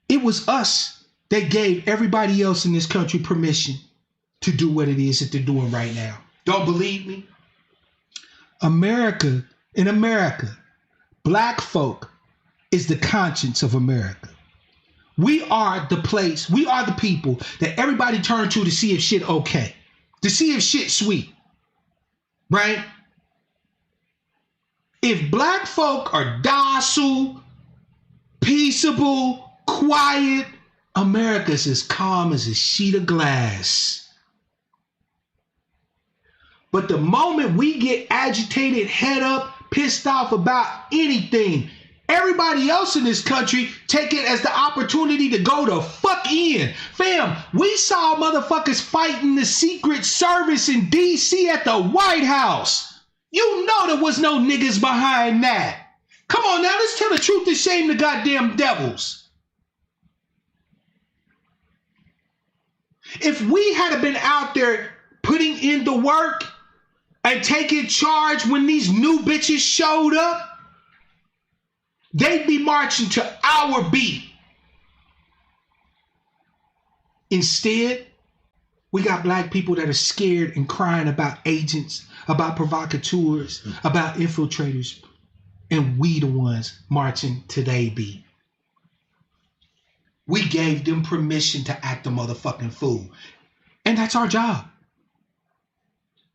it was us that gave everybody else in this country permission to do what it is that they're doing right now. Don't believe me? In America, black folk is the conscience of America. We are the place, we are the people that everybody turn to see if shit okay, to see if shit sweet, right? If black folk are docile, peaceable, quiet, America's as calm as a sheet of glass. But the moment we get agitated, head up, pissed off about anything, everybody else in this country take it as the opportunity to go the fuck in. Fam, we saw motherfuckers fighting the Secret Service in D.C. at the White House. You know there was no niggas behind that. Come on now, let's tell the truth and shame the goddamn devils. If we had been out there putting in the work and taking charge when these new bitches showed up, they'd be marching to our beat. Instead, we got black people that are scared and crying about agents, about provocateurs, about infiltrators, and we the ones marching to they beat. We gave them permission to act a motherfucking fool. And that's our job.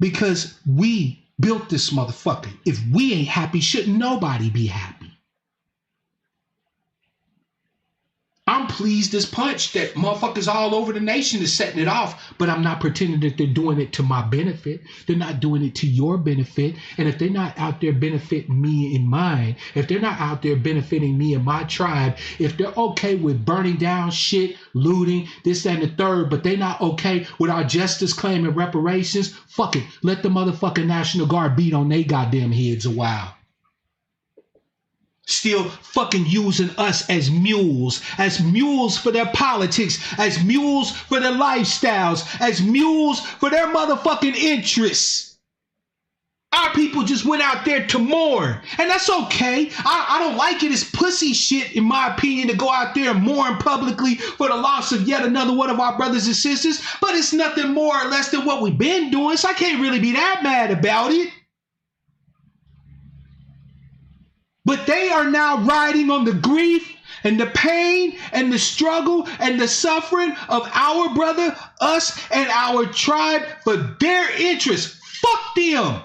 Because we built this motherfucker. If we ain't happy, shouldn't nobody be happy? I'm pleased as punch that motherfuckers all over the nation is setting it off, but I'm not pretending that they're doing it to my benefit. They're not doing it to your benefit. And if they're not out there benefiting me and mine, if they're not out there benefiting me and my tribe, if they're okay with burning down shit, looting, this and the third, but they're not okay with our justice claim and reparations, fuck it. Let the motherfucking National Guard beat on they goddamn heads a while. Still fucking using us as mules for their politics, as mules for their lifestyles, as mules for their motherfucking interests. Our people just went out there to mourn, and that's okay. I don't like it. It's pussy shit, in my opinion, to go out there and mourn publicly for the loss of yet another one of our brothers and sisters, but it's nothing more or less than what we've been doing, so I can't really be that mad about it. But they are now riding on the grief and the pain and the struggle and the suffering of our brother, us, and our tribe for their interests. Fuck them.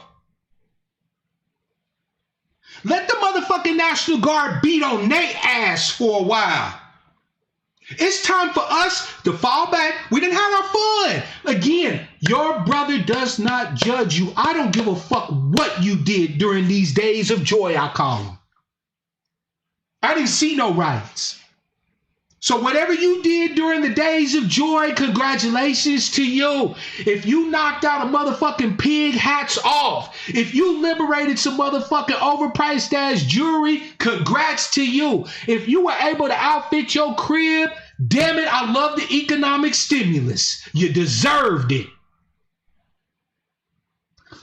Let the motherfucking National Guard beat on their ass for a while. It's time for us to fall back. We didn't have our fun. Again, your brother does not judge you. I don't give a fuck what you did during these days of joy, I call them. I didn't see no riots. So whatever you did during the days of joy, congratulations to you. If you knocked out a motherfucking pig, hats off. If you liberated some motherfucking overpriced ass jewelry, congrats to you. If you were able to outfit your crib, damn it, I love the economic stimulus. You deserved it.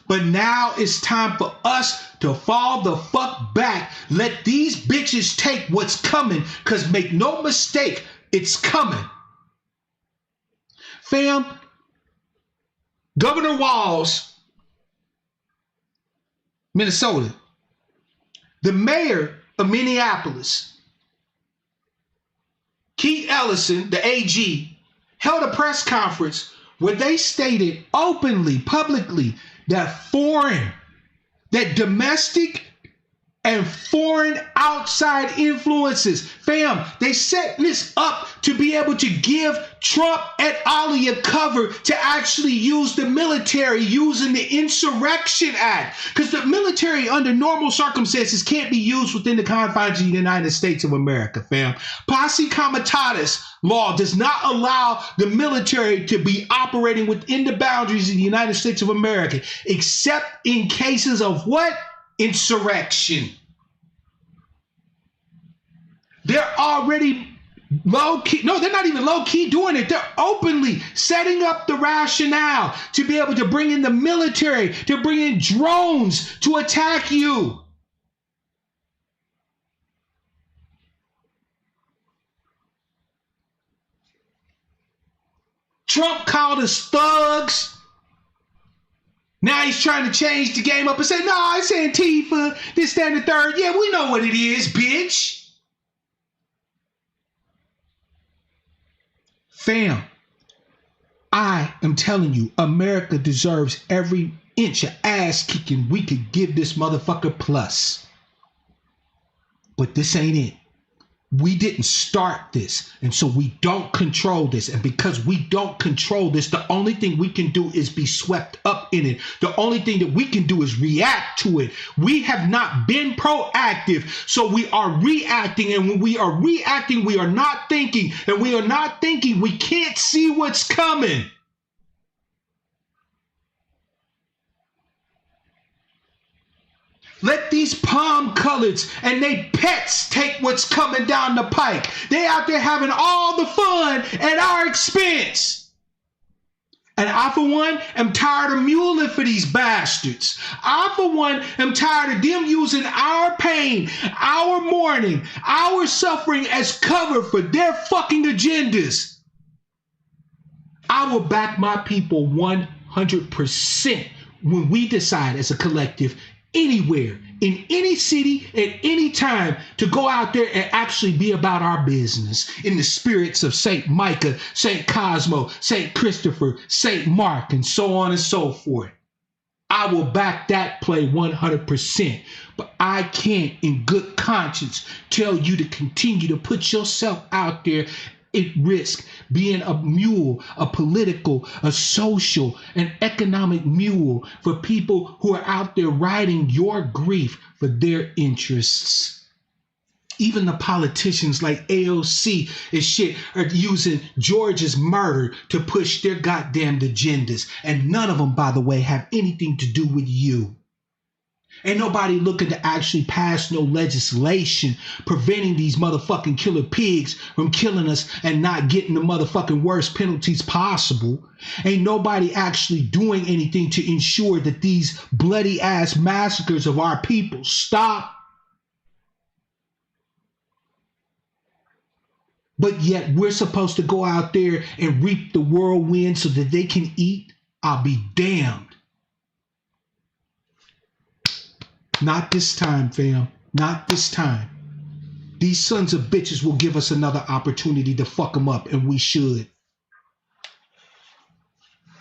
But now it's time for us to fall the fuck back. Let these bitches take what's coming, because make no mistake, it's coming. Fam, Governor Walz, Minnesota, the mayor of Minneapolis, Keith Ellison, the AG, held a press conference where they stated openly, publicly, that domestic and foreign outside influences. Fam, they set this up to be able to give Trump et al. A cover to actually use the military using the Insurrection Act. Because the military under normal circumstances can't be used within the confines of the United States of America, fam. Posse Comitatus law does not allow the military to be operating within the boundaries of the United States of America, except in cases of what? Insurrection. They're already low-key. No, they're not even low-key doing it. They're openly setting up the rationale to be able to bring in the military, to bring in drones to attack you. Trump called us thugs. Now he's trying to change the game up and say, no, it's Antifa, this, that, and the third. Yeah, we know what it is, bitch. Fam, I am telling you, America deserves every inch of ass kicking we could give this motherfucker plus. But this ain't it. We didn't start this, and so we don't control this. And because we don't control this, the only thing we can do is be swept up in it. The only thing that we can do is react to it. We have not been proactive, so we are reacting. And when we are reacting, we are not thinking. And we are not thinking, we can't see what's coming. Let these palm coloreds and they pets take what's coming down the pike. They out there having all the fun at our expense. And I, for one, am tired of muling for these bastards. I, for one, am tired of them using our pain, our mourning, our suffering as cover for their fucking agendas. I will back my people 100% when we decide as a collective, anywhere, in any city, at any time, to go out there and actually be about our business in the spirits of Saint Micah, Saint Cosmo, Saint Christopher, Saint Mark, and so on and so forth. I will back that play 100%. But I can't, in good conscience, tell you to continue to put yourself out there at risk, being a mule, a political, a social, an economic mule for people who are out there riding your grief for their interests. Even the politicians like AOC and shit are using George's murder to push their goddamn agendas. And none of them, by the way, have anything to do with you. Ain't nobody looking to actually pass no legislation preventing these motherfucking killer pigs from killing us and not getting the motherfucking worst penalties possible. Ain't nobody actually doing anything to ensure that these bloody ass massacres of our people stop. But yet we're supposed to go out there and reap the whirlwind so that they can eat? I'll be damned. Not this time, fam. Not this time. These sons of bitches will give us another opportunity to fuck them up, and we should.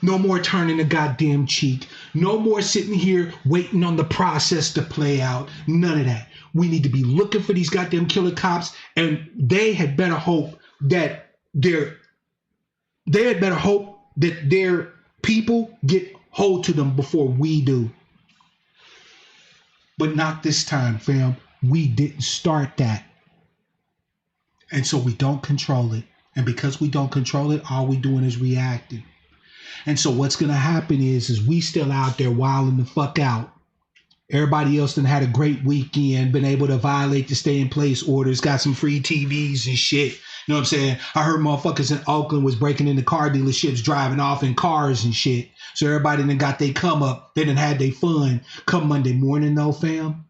No more turning the goddamn cheek. No more sitting here waiting on the process to play out. None of that. We need to be looking for these goddamn killer cops, and they had better hope that their people get hold to them before we do. But not this time, fam. We didn't start that. And so we don't control it. And because we don't control it, all we doing is reacting. And so what's going to happen is we still out there wilding the fuck out. Everybody else done had a great weekend, been able to violate the stay in place orders, got some free TVs and shit. You know what I'm saying? I heard motherfuckers in Oakland was breaking into car dealerships, driving off in cars and shit. So everybody done got they come up. They done had they fun. Come Monday morning though, fam,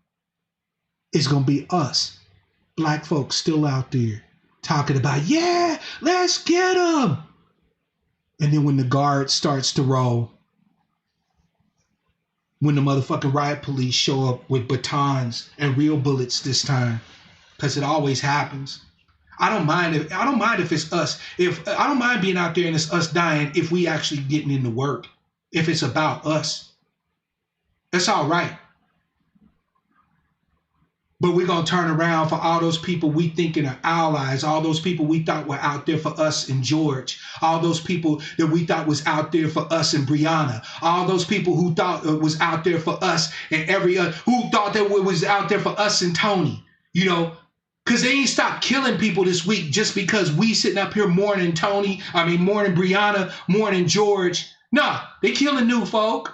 it's going to be us, black folks, still out there talking about, yeah, let's get them. And then when the guard starts to roll, when the motherfucking riot police show up with batons and real bullets this time, because it always happens. I don't mind if it's us. I don't mind being out there and it's us dying if we actually getting into work. If it's about us, that's all right. But we're going to turn around for all those people we thinking are allies, all those people we thought were out there for us in George, all those people that we thought was out there for us in Brianna, all those people who thought was out there for us and who thought that was out there for us and Tony, you know, because they ain't stopped killing people this week just because we sitting up here mourning mourning Brianna, mourning George. Nah, they killing new folk.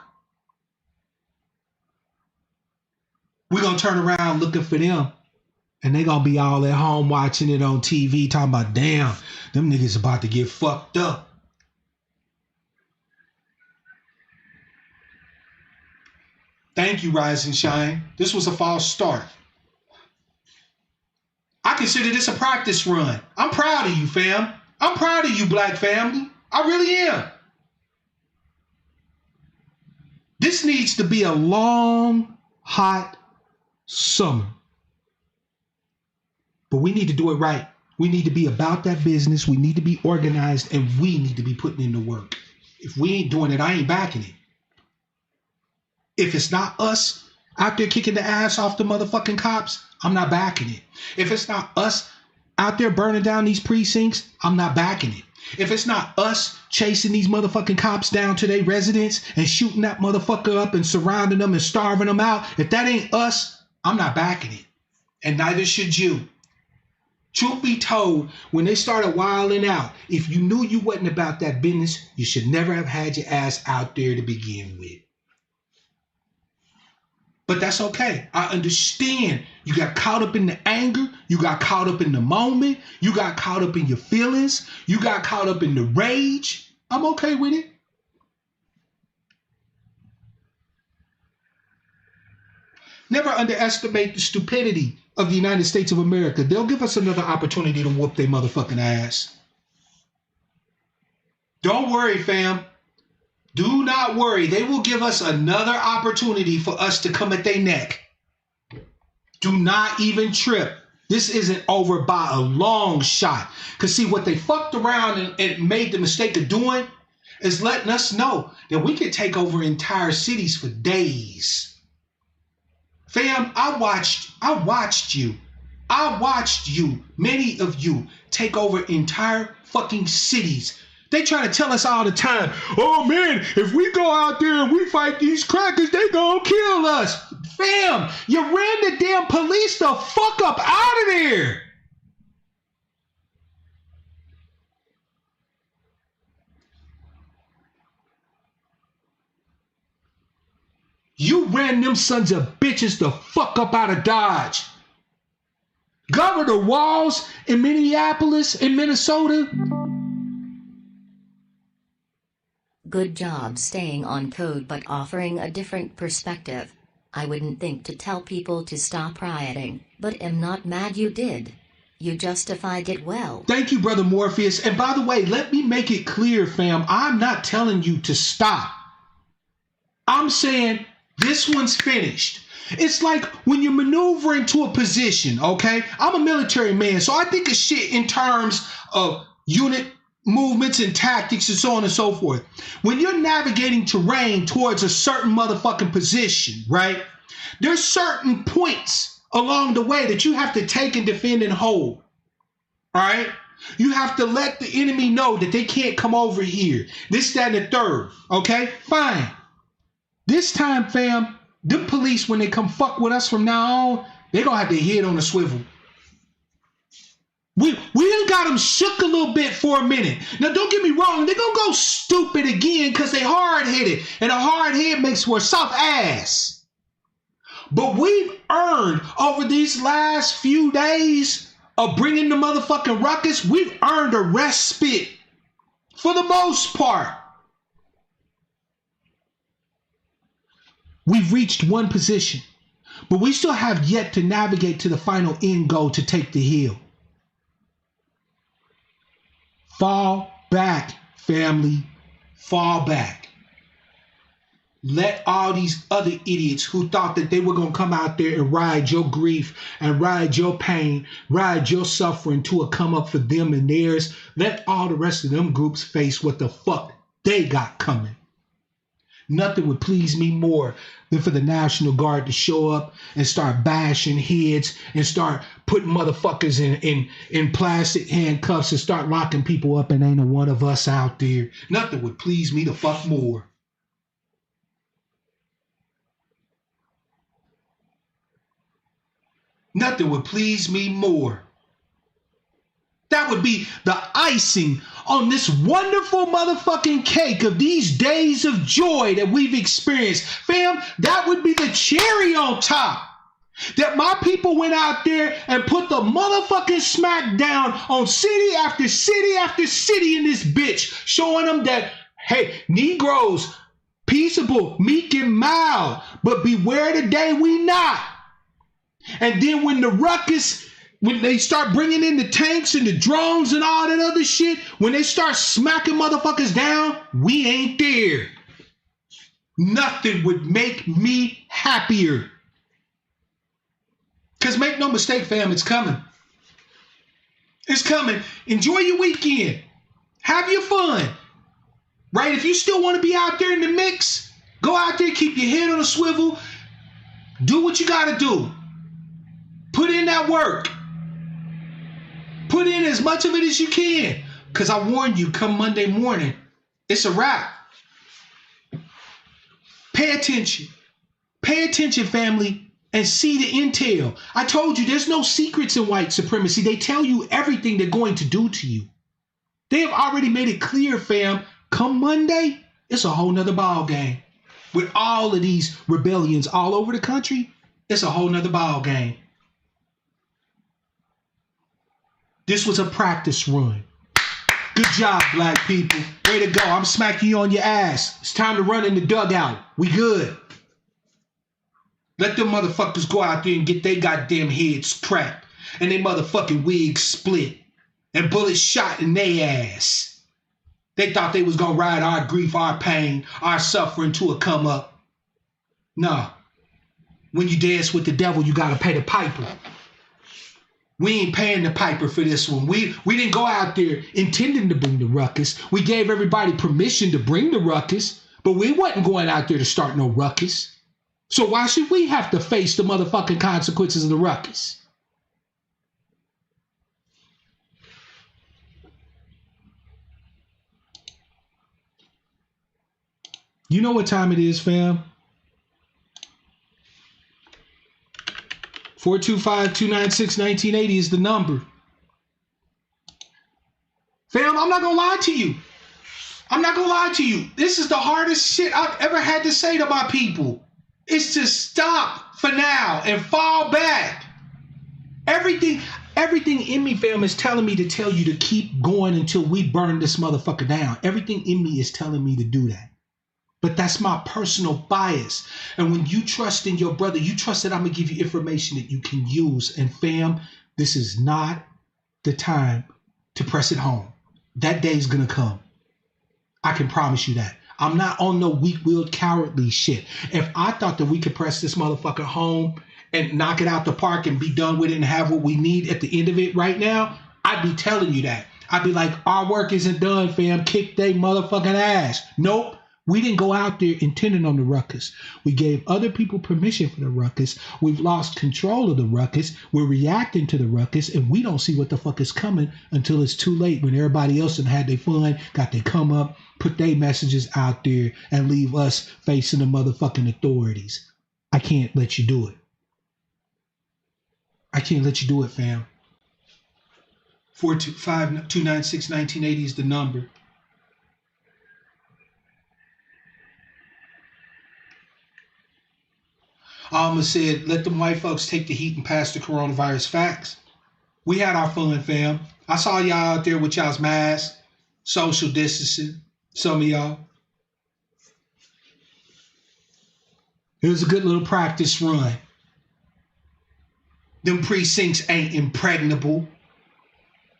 We're going to turn around looking for them. And they going to be all at home watching it on TV talking about, damn, them niggas about to get fucked up. Thank you, Rise and Shine. This was a false start. I consider this a practice run. I'm proud of you, fam. I'm proud of you, black family. I really am. This needs to be a long, hot summer. But we need to do it right. We need to be about that business. We need to be organized, and we need to be putting in the work. If we ain't doing it, I ain't backing it. If it's not us out there kicking the ass off the motherfucking cops, I'm not backing it. If it's not us out there burning down these precincts, I'm not backing it. If it's not us chasing these motherfucking cops down to their residence and shooting that motherfucker up and surrounding them and starving them out, if that ain't us, I'm not backing it. And neither should you. Truth be told, when they started wilding out, if you knew you wasn't about that business, you should never have had your ass out there to begin with. But that's okay. I understand. You got caught up in the anger. You got caught up in the moment. You got caught up in your feelings. You got caught up in the rage. I'm okay with it. Never underestimate the stupidity of the United States of America. They'll give us another opportunity to whoop their motherfucking ass. Don't worry, fam. Do not worry. They will give us another opportunity for us to come at their neck. Do not even trip. This isn't over by a long shot. Because see, what they fucked around and made the mistake of doing is letting us know that we can take over entire cities for days. Fam, I watched you, many of you, take over entire fucking cities. They try to tell us all the time, oh man, if we go out there and we fight these crackers, they gonna kill us. Fam, you ran the damn police the fuck up out of there. You ran them sons of bitches the fuck up out of Dodge. Governor Walz in Minneapolis, in Minnesota. Good job staying on code but offering a different perspective. I wouldn't think to tell people to stop rioting, but am not mad you did. You justified it well. Thank you, Brother Morpheus. And by the way, let me make it clear, fam. I'm not telling you to stop. I'm saying this one's finished. It's like when you're maneuvering to a position, okay? I'm a military man, so I think of shit in terms of unit movements and tactics and so on and so forth. When you're navigating terrain towards a certain motherfucking position, right? There's certain points along the way that you have to take and defend and hold, all right? You have to let the enemy know that they can't come over here. This, that, and the third, okay? Fine. This time, fam, the police, when they come fuck with us from now on, they're going to have their head on a swivel. We done got them shook a little bit for a minute. Now, don't get me wrong. They're going to go stupid again because they hard-headed. And a hard head makes for a soft ass. But we've earned over these last few days of bringing the motherfucking ruckus, we've earned a respite for the most part. We've reached one position, but we still have yet to navigate to the final end goal to take the hill. Fall back, family. Fall back. Let all these other idiots who thought that they were going to come out there and ride your grief and ride your pain, ride your suffering to a come up for them and theirs, let all the rest of them groups face what the fuck they got coming. Nothing would please me more than for the National Guard to show up and start bashing heads and start putting motherfuckers in plastic handcuffs and start locking people up, and ain't a one of us out there. Nothing would please me the fuck more. Nothing would please me more. That would be the icing on this wonderful motherfucking cake of these days of joy that we've experienced. Fam, that would be the cherry on top. That my people went out there and put the motherfucking smack down on city after city after city in this bitch, showing them that, hey, Negroes, peaceable, meek and mild, but beware the day we not. And then when the ruckus, when they start bringing in the tanks and the drones and all that other shit, when they start smacking motherfuckers down, we ain't there. Nothing would make me happier. Because make no mistake, fam, it's coming. It's coming. Enjoy your weekend. Have your fun. Right? If you still want to be out there in the mix, go out there, keep your head on a swivel. Do what you got to do. Put in that work. Put in as much of it as you can. Because I warned you, come Monday morning, it's a wrap. Pay attention. Pay attention, family, and see the intel. I told you, there's no secrets in white supremacy. They tell you everything they're going to do to you. They have already made it clear, fam, come Monday, it's a whole nother ball game. With all of these rebellions all over the country, it's a whole nother ball game. This was a practice run. Good job, black people. Way to go. I'm smacking you on your ass. It's time to run in the dugout. We good. Let them motherfuckers go out there and get their goddamn heads cracked and their motherfucking wigs split and bullets shot in their ass. They thought they was gonna ride our grief, our pain, our suffering to a come up. No. When you dance with the devil, you gotta pay the piper. We ain't paying the piper for this one. We didn't go out there intending to bring the ruckus. We gave everybody permission to bring the ruckus, but we wasn't going out there to start no ruckus. So why should we have to face the motherfucking consequences of the ruckus? You know what time it is, fam? 425-296-1980 is the number. Fam, I'm not gonna lie to you. I'm not gonna lie to you. This is the hardest shit I've ever had to say to my people. It's to stop for now and fall back. Everything in me, fam, is telling me to tell you to keep going until we burn this motherfucker down. Everything in me is telling me to do that. But that's my personal bias. And when you trust in your brother, you trust that I'm going to give you information that you can use. And fam, this is not the time to press it home. That day is going to come. I can promise you that. I'm not on no weak-willed, cowardly shit. If I thought that we could press this motherfucker home and knock it out the park and be done with it and have what we need at the end of it right now, I'd be telling you that. I'd be like, our work isn't done, fam. Kick they motherfucking ass. Nope. We didn't go out there intending on the ruckus. We gave other people permission for the ruckus. We've lost control of the ruckus. We're reacting to the ruckus, and we don't see what the fuck is coming until it's too late, when everybody else done had their fun, got their come up, put their messages out there, and leave us facing the motherfucking authorities. I can't let you do it. I can't let you do it, fam. 425-296-1980 is the number. Alma said, let them white folks take the heat and pass the coronavirus. Facts. We had our fun, fam. I saw y'all out there with y'all's masks, social distancing, some of y'all. It was a good little practice run. Them precincts ain't impregnable.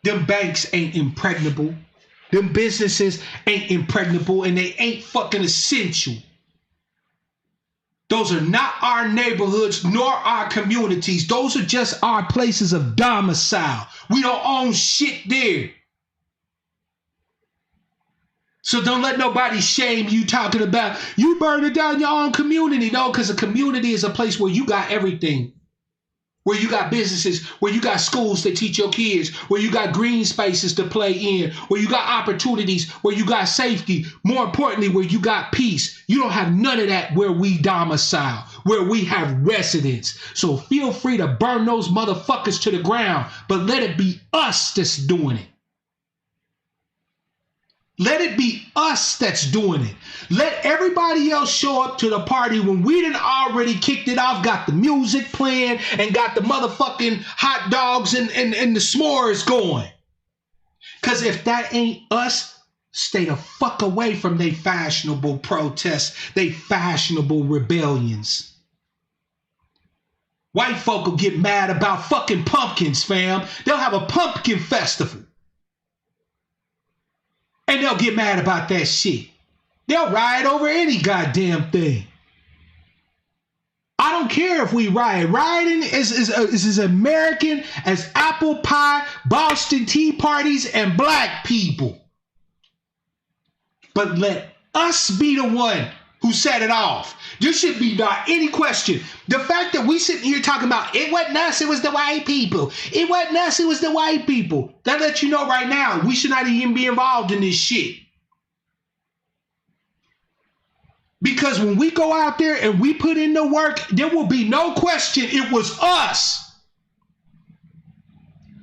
Them banks ain't impregnable. Them businesses ain't impregnable, and they ain't fucking essential. Those are not our neighborhoods nor our communities. Those are just our places of domicile. We don't own shit there. So don't let nobody shame you talking about you burning down your own community. No, because a community is a place where you got everything. Where you got businesses, where you got schools that teach your kids, where you got green spaces to play in, where you got opportunities, where you got safety, more importantly, where you got peace. You don't have none of that where we domicile, where we have residence. So feel free to burn those motherfuckers to the ground, but let it be us that's doing it. Let it be us that's doing it. Let everybody else show up to the party when we done already kicked it off, got the music playing, and got the motherfucking hot dogs and the s'mores going. Because if that ain't us, stay the fuck away from they fashionable protests, they fashionable rebellions. White folk will get mad about fucking pumpkins, fam. They'll have a pumpkin festival. And they'll get mad about that shit. They'll riot over any goddamn thing. I don't care if we riot. Rioting is as American as apple pie, Boston tea parties, and black people. But let us be the one who set it off. There should be not any question. The fact that we sitting here talking about it wasn't us, it was the white people. It wasn't us, it was the white people. That lets you know right now, we should not even be involved in this shit. Because when we go out there and we put in the work, there will be no question it was us.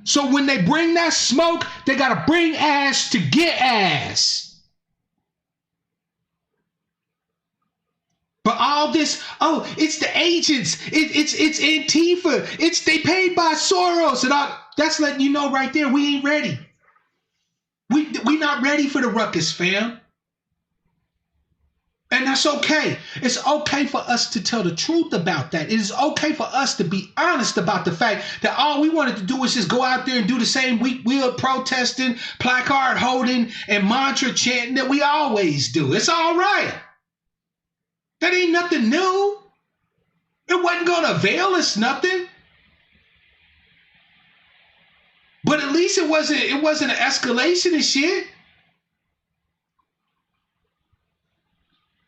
So when they bring that smoke, they gotta bring ass to get ass. But all this, oh, it's the agents, it's Antifa, they paid by Soros and all. That's letting you know right there, we ain't ready. We not ready for the ruckus, fam. And that's okay. It's okay for us to tell the truth about that. It is okay for us to be honest about the fact that all we wanted to do was just go out there and do the same weak-willed protesting, placard holding, and mantra chanting that we always do. It's all right. That ain't nothing new. It wasn't going to avail us nothing. But at least it wasn't an escalation of shit.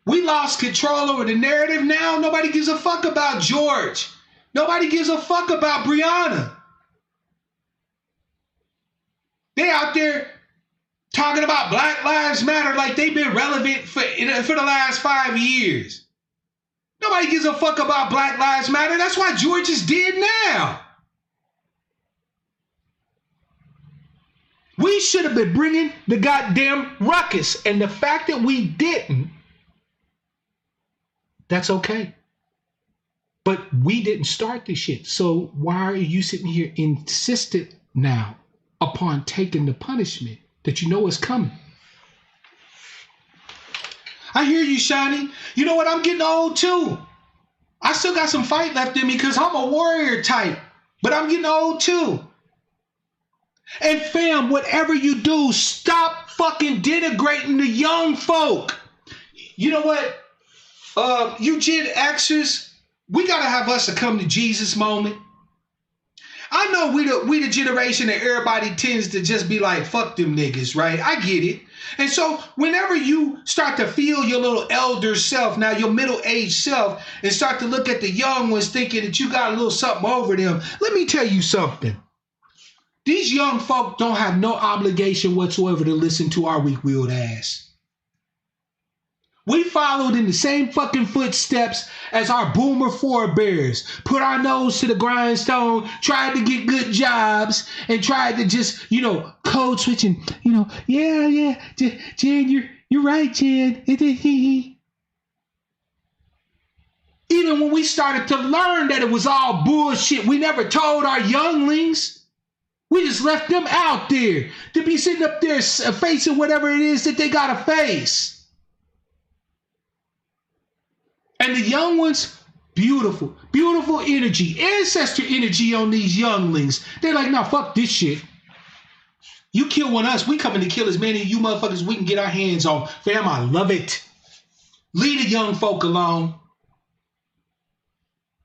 We lost control over the narrative now. Nobody gives a fuck about George. Nobody gives a fuck about Breonna. They out there talking about Black Lives Matter like they've been relevant for the last 5 years. Nobody gives a fuck about Black Lives Matter. That's why George is dead now. We should have been bringing the goddamn ruckus. And the fact that we didn't, that's okay. But we didn't start this shit. So why are you sitting here insistent now upon taking the punishment that you know is coming? I hear you, Shani. You know what? I'm getting old too. I still got some fight left in me because I'm a warrior type. But I'm getting old too. And fam, whatever you do, stop fucking denigrating the young folk. You know what? You Gen Xers, we gotta have us a come to Jesus moment. I know we the generation that everybody tends to just be like, fuck them niggas, right? I get it. And so whenever you start to feel your little elder self, now your middle-aged self, and start to look at the young ones thinking that you got a little something over them, let me tell you something. These young folk don't have no obligation whatsoever to listen to our weak-willed ass. We followed in the same fucking footsteps as our boomer forebears. Put our nose to the grindstone, tried to get good jobs, and tried to just, code switching. Yeah, Jen, you're right, Jen. Even when we started to learn that it was all bullshit, we never told our younglings. We just left them out there to be sitting up there facing whatever it is that they gotta face. And the young ones, beautiful, beautiful energy, ancestor energy on these younglings. They're like, nah, fuck this shit. You kill one of us, we coming to kill as many of you motherfuckers as we can get our hands on. Fam, I love it. Leave the young folk alone.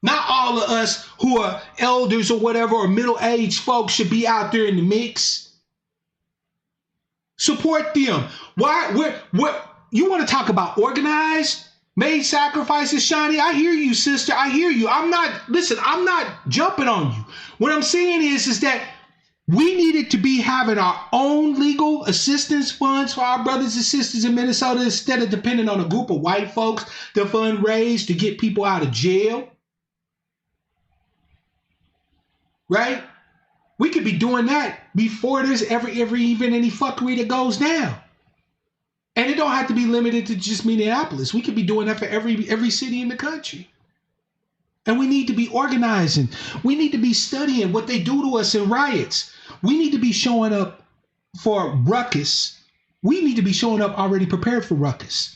Not all of us who are elders or whatever or middle-aged folks should be out there in the mix. Support them. Why? What? You want to talk about organized, made sacrifices, Shawnee? I hear you, sister. I hear you. I'm not jumping on you. What I'm saying is that we needed to be having our own legal assistance funds for our brothers and sisters in Minnesota instead of depending on a group of white folks to fundraise to get people out of jail. Right? We could be doing that before there's ever even any fuckery that goes down. And it don't have to be limited to just Minneapolis. We could be doing that for every city in the country. And we need to be organizing. We need to be studying what they do to us in riots. We need to be showing up for ruckus. We need to be showing up already prepared for ruckus.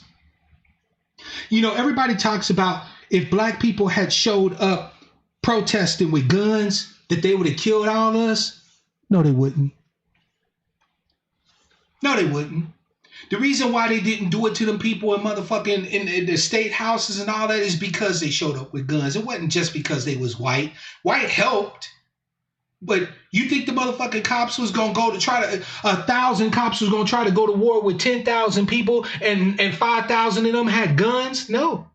You know, everybody talks about if black people had showed up protesting with guns, that they would have killed all of us. No, they wouldn't. No, they wouldn't. The reason why they didn't do it to them people in motherfucking in the state houses and all that is because they showed up with guns. It wasn't just because they was white. White helped. But you think the motherfucking cops was going to go to try to, 1,000 cops was going to try to go to war with 10,000 people and 5,000 of them had guns? No.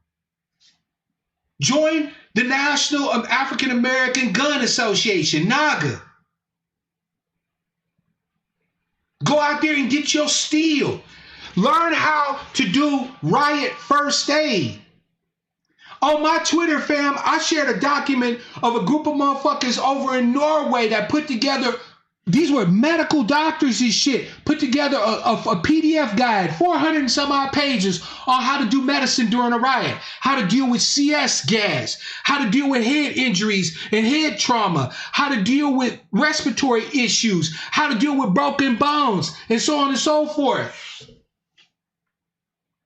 Join the National African American Gun Association, NAGA. Go out there and get your steel. Learn how to do riot first aid. On my Twitter, fam, I shared a document of a group of motherfuckers over in Norway that put together, these were medical doctors and shit, put together a PDF guide, 400 and some odd pages on how to do medicine during a riot, how to deal with CS gas, how to deal with head injuries and head trauma, how to deal with respiratory issues, how to deal with broken bones, and so on and so forth.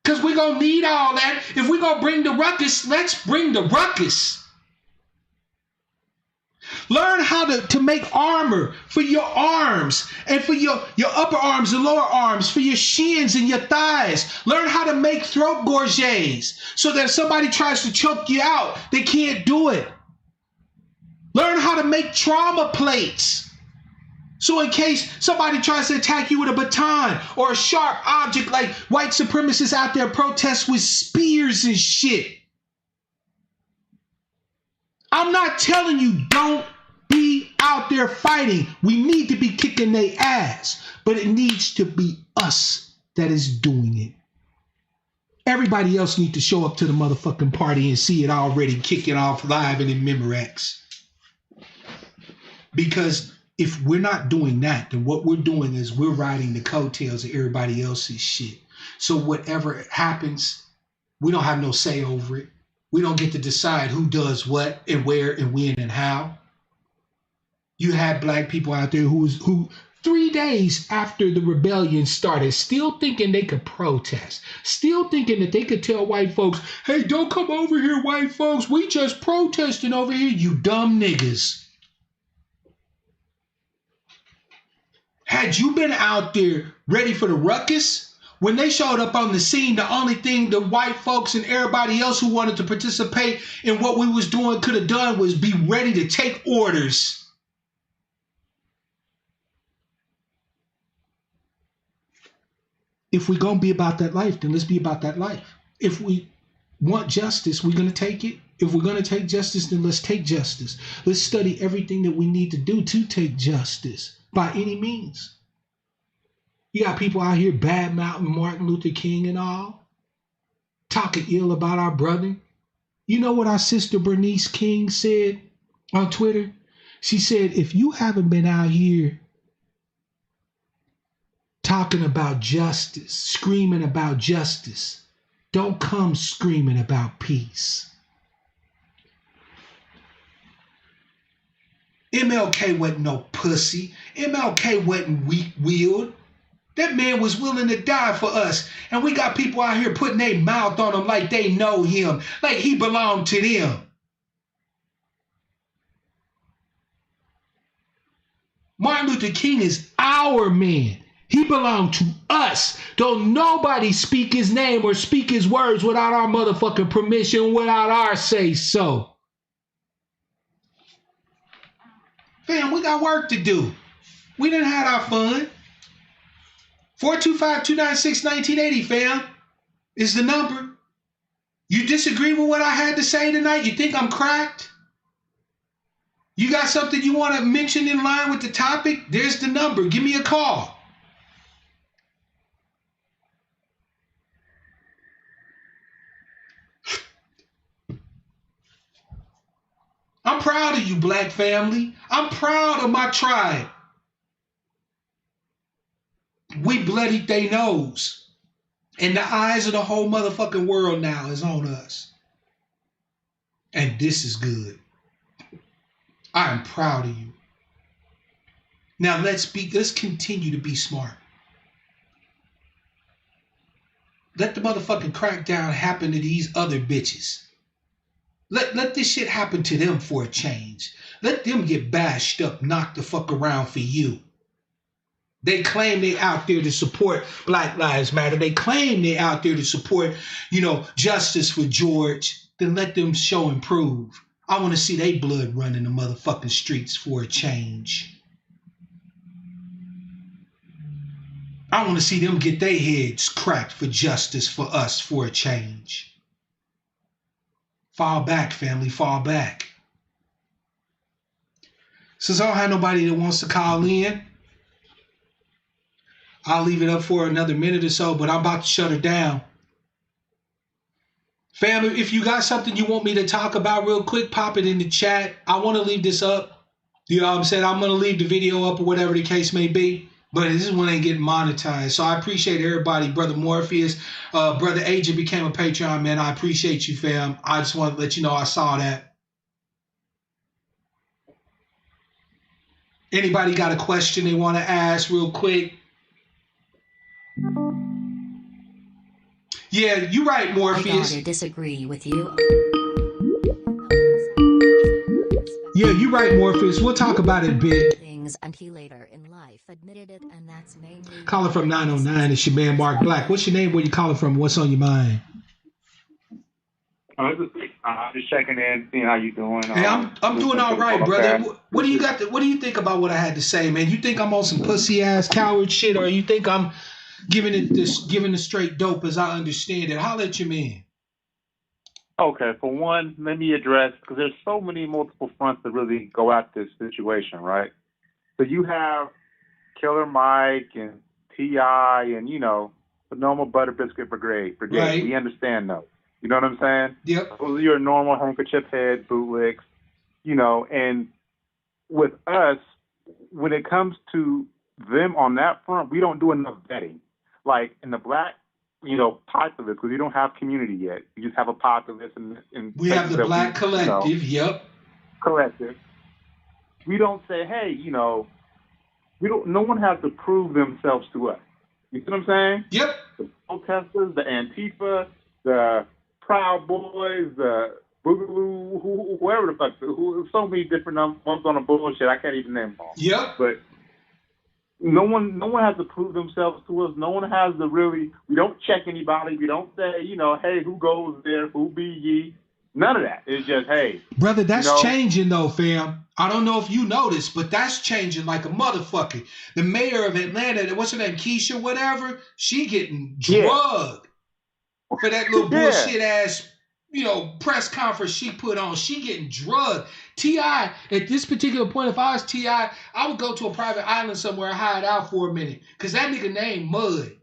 Because we're going to need all that. If we're going to bring the ruckus, let's bring the ruckus. Learn how to make armor for your arms and for your upper arms and lower arms, for your shins and your thighs. Learn how to make throat gorgets so that if somebody tries to choke you out, they can't do it. Learn how to make trauma plates. So in case somebody tries to attack you with a baton or a sharp object like white supremacists out there protest with spears and shit. I'm not telling you don't be out there fighting. We need to be kicking their ass, but it needs to be us that is doing it. Everybody else need to show up to the motherfucking party and see it already kicking off live and in Memorex. Because if we're not doing that, then what we're doing is we're riding the coattails of everybody else's shit. So whatever happens, we don't have no say over it. We don't get to decide who does what and where and when and how. You had black people out there who 3 days after the rebellion started, still thinking they could protest, still thinking that they could tell white folks, hey, don't come over here, white folks. We just protesting over here, you dumb niggas. Had you been out there ready for the ruckus, when they showed up on the scene, the only thing the white folks and everybody else who wanted to participate in what we was doing could have done was be ready to take orders. If we're going to be about that life, then let's be about that life. If we want justice, we're going to take it. If we're going to take justice, then let's take justice. Let's study everything that we need to do to take justice by any means. You got people out here bad-mouthing Martin Luther King and all, talking ill about our brother. You know what our sister Bernice King said on Twitter? She said, if you haven't been out here talking about justice, screaming about justice, don't come screaming about peace. MLK wasn't no pussy. MLK wasn't weak-willed. That man was willing to die for us. And we got people out here putting their mouth on him like they know him, like he belonged to them. Martin Luther King is our man. He belonged to us. Don't nobody speak his name or speak his words without our motherfucking permission, without our say so. Fam, we got work to do. We done had our fun. 425-296-1980, fam, is the number. You disagree with what I had to say tonight? You think I'm cracked? You got something you want to mention in line with the topic? There's the number. Give me a call. I'm proud of you, black family. I'm proud of my tribe. We bloodied they nose. And the eyes of the whole motherfucking world now is on us. And this is good. I am proud of you. Now let's continue to be smart. Let the motherfucking crackdown happen to these other bitches. Let this shit happen to them for a change. Let them get bashed up, knocked the fuck around for you. They claim they out there to support Black Lives Matter. They claim they out there to support, justice for George. Then let them show and prove. I want to see they blood run in the motherfucking streets for a change. I want to see them get their heads cracked for justice for us for a change. Fall back, family, fall back. Since I don't have nobody that wants to call in, I'll leave it up for another minute or so, but I'm about to shut her down. Family, if you got something you want me to talk about real quick, pop it in the chat. I want to leave this up. You know what I'm saying? I'm going to leave the video up or whatever the case may be. But this one ain't getting monetized. So I appreciate everybody. Brother Morpheus, Brother Agent became a Patreon, man. I appreciate you, fam. I just want to let you know I saw that. Anybody got a question they want to ask real quick? Yeah, you're right, Morpheus. I gotta disagree with you. Yeah, you're right, Morpheus. We'll talk about it a bit. And he later in life admitted it, and that's mainly... Calling from 909, it's your man Mark Black. What's your name? Where you calling from? What's on your mind? Just checking in, seeing how you doing. Hey, I'm doing all right, brother. What do you got? What do you think about what I had to say, man? You think I'm on some pussy ass coward shit, or you think I'm giving the straight dope as I understand it? Holla at your man. Okay, for one, let me address, because there's so many multiple fronts to really go at this situation, right? So you have Killer Mike and T.I. and, the normal Butter Biscuit Brigade. Right. We understand those. You know what I'm saying? Yep. Those are your normal handkerchief head bootlegs, and with us, when it comes to them on that front, we don't do enough vetting. Like in the black, populace, because we don't have community yet. You just have a populace. And we have the Black Collective, yep. Collective. We don't say, hey, no one has to prove themselves to us. You see what I'm saying? Yep. The protesters, the Antifa, the Proud Boys, the Boogaloo, whoever the fuck, so many different ones on the bullshit. I can't even name them all. Yep. But no one has to prove themselves to us. No one has to really. We don't check anybody. We don't say, hey, who goes there? Who be ye? None of that. It's just, hey. Brother, that's changing though, fam. I don't know if you noticed, but that's changing like a motherfucker. The mayor of Atlanta, what's her name, Keisha, whatever, she getting drugged for that little bullshit ass, press conference she put on. She getting drugged. T.I., at this particular point, if I was T.I., I would go to a private island somewhere and hide out for a minute. Because that nigga named Mud.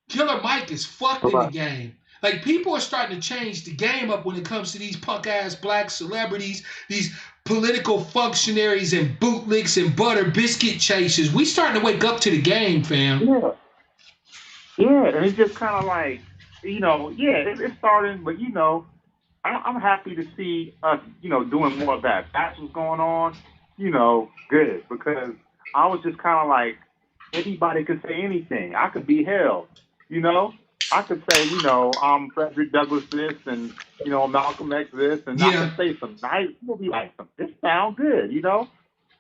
Killer Mike is fucked in the game. Like, people are starting to change the game up when it comes to these punk-ass black celebrities, these political functionaries and bootlicks and butter biscuit chasers. We starting to wake up to the game, fam. Yeah, and it's just kind of like, it's starting, but, I'm happy to see us, doing more of that. That's what's going on, good. Because I was just kind of like, anybody could say anything. I could be held, I could say, I'm Frederick Douglass this and, Malcolm X this, and I can say some nice, we'll be like, this sounds good, because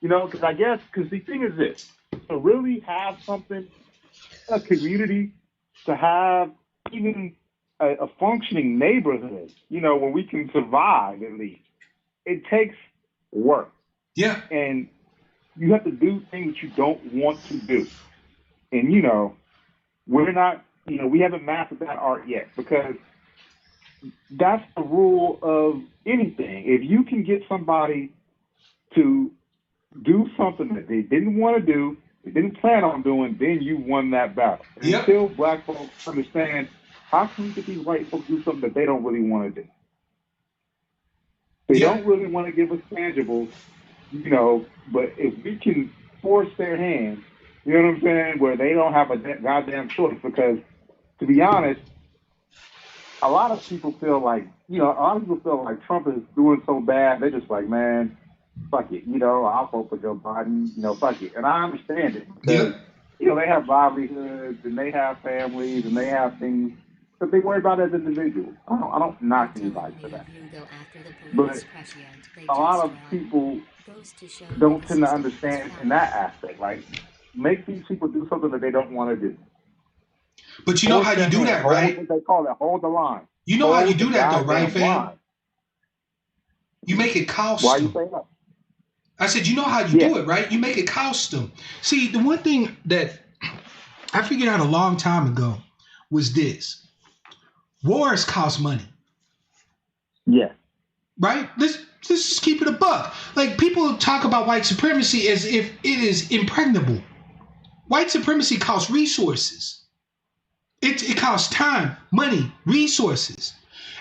because the thing is this, to really have something, a community, to have even a functioning neighborhood, where we can survive at least, it takes work. Yeah. And you have to do things that you don't want to do. And, we're not, we haven't mastered that art yet, because that's the rule of anything. If you can get somebody to do something that they didn't want to do, they didn't plan on doing, then you won that battle. And Yep. until black folks understand, how can we get these white folks to do something that they don't really want to do? They don't really want to give us tangibles, but if we can force their hand, you know what I'm saying, where they don't have a goddamn choice, because to be honest, a lot of people feel like, Trump is doing so bad, they're just like, man, fuck it, I'll vote for Joe Biden, fuck it. And I understand it, because, they have livelihoods, and they have families, and they have things that they worry about as individuals. I don't knock anybody for that. But a lot of people don't tend to understand in that aspect. Like, make these people do something that they don't want to do. But you know how you do that, right? What they call it, hold the line. You know how you do that, though, right, fam? Line. You make it cost Why them. you say that? I said, you know how you do it, right? You make it cost them. See, the one thing that I figured out a long time ago was this. Wars cost money. Yeah. Right? Let's just keep it a buck. Like, people talk about white supremacy as if it is impregnable. White supremacy costs resources. It costs time, money, resources.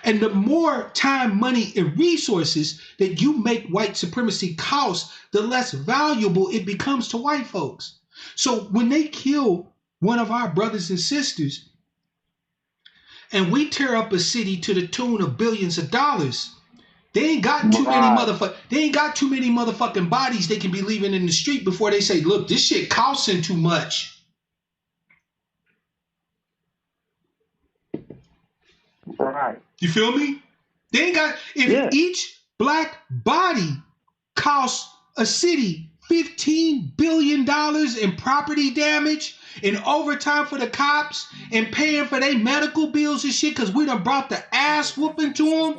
And the more time, money, and resources that you make white supremacy cost, the less valuable it becomes to white folks. So when they kill one of our brothers and sisters, and we tear up a city to the tune of billions of dollars, they ain't got too many motherfucking bodies they can be leaving in the street before they say, look, this shit costing too much. Right. You feel me? They ain't got, each black body costs a city $15 billion in property damage, and overtime for the cops, and paying for their medical bills and shit, because we done brought the ass whooping to them.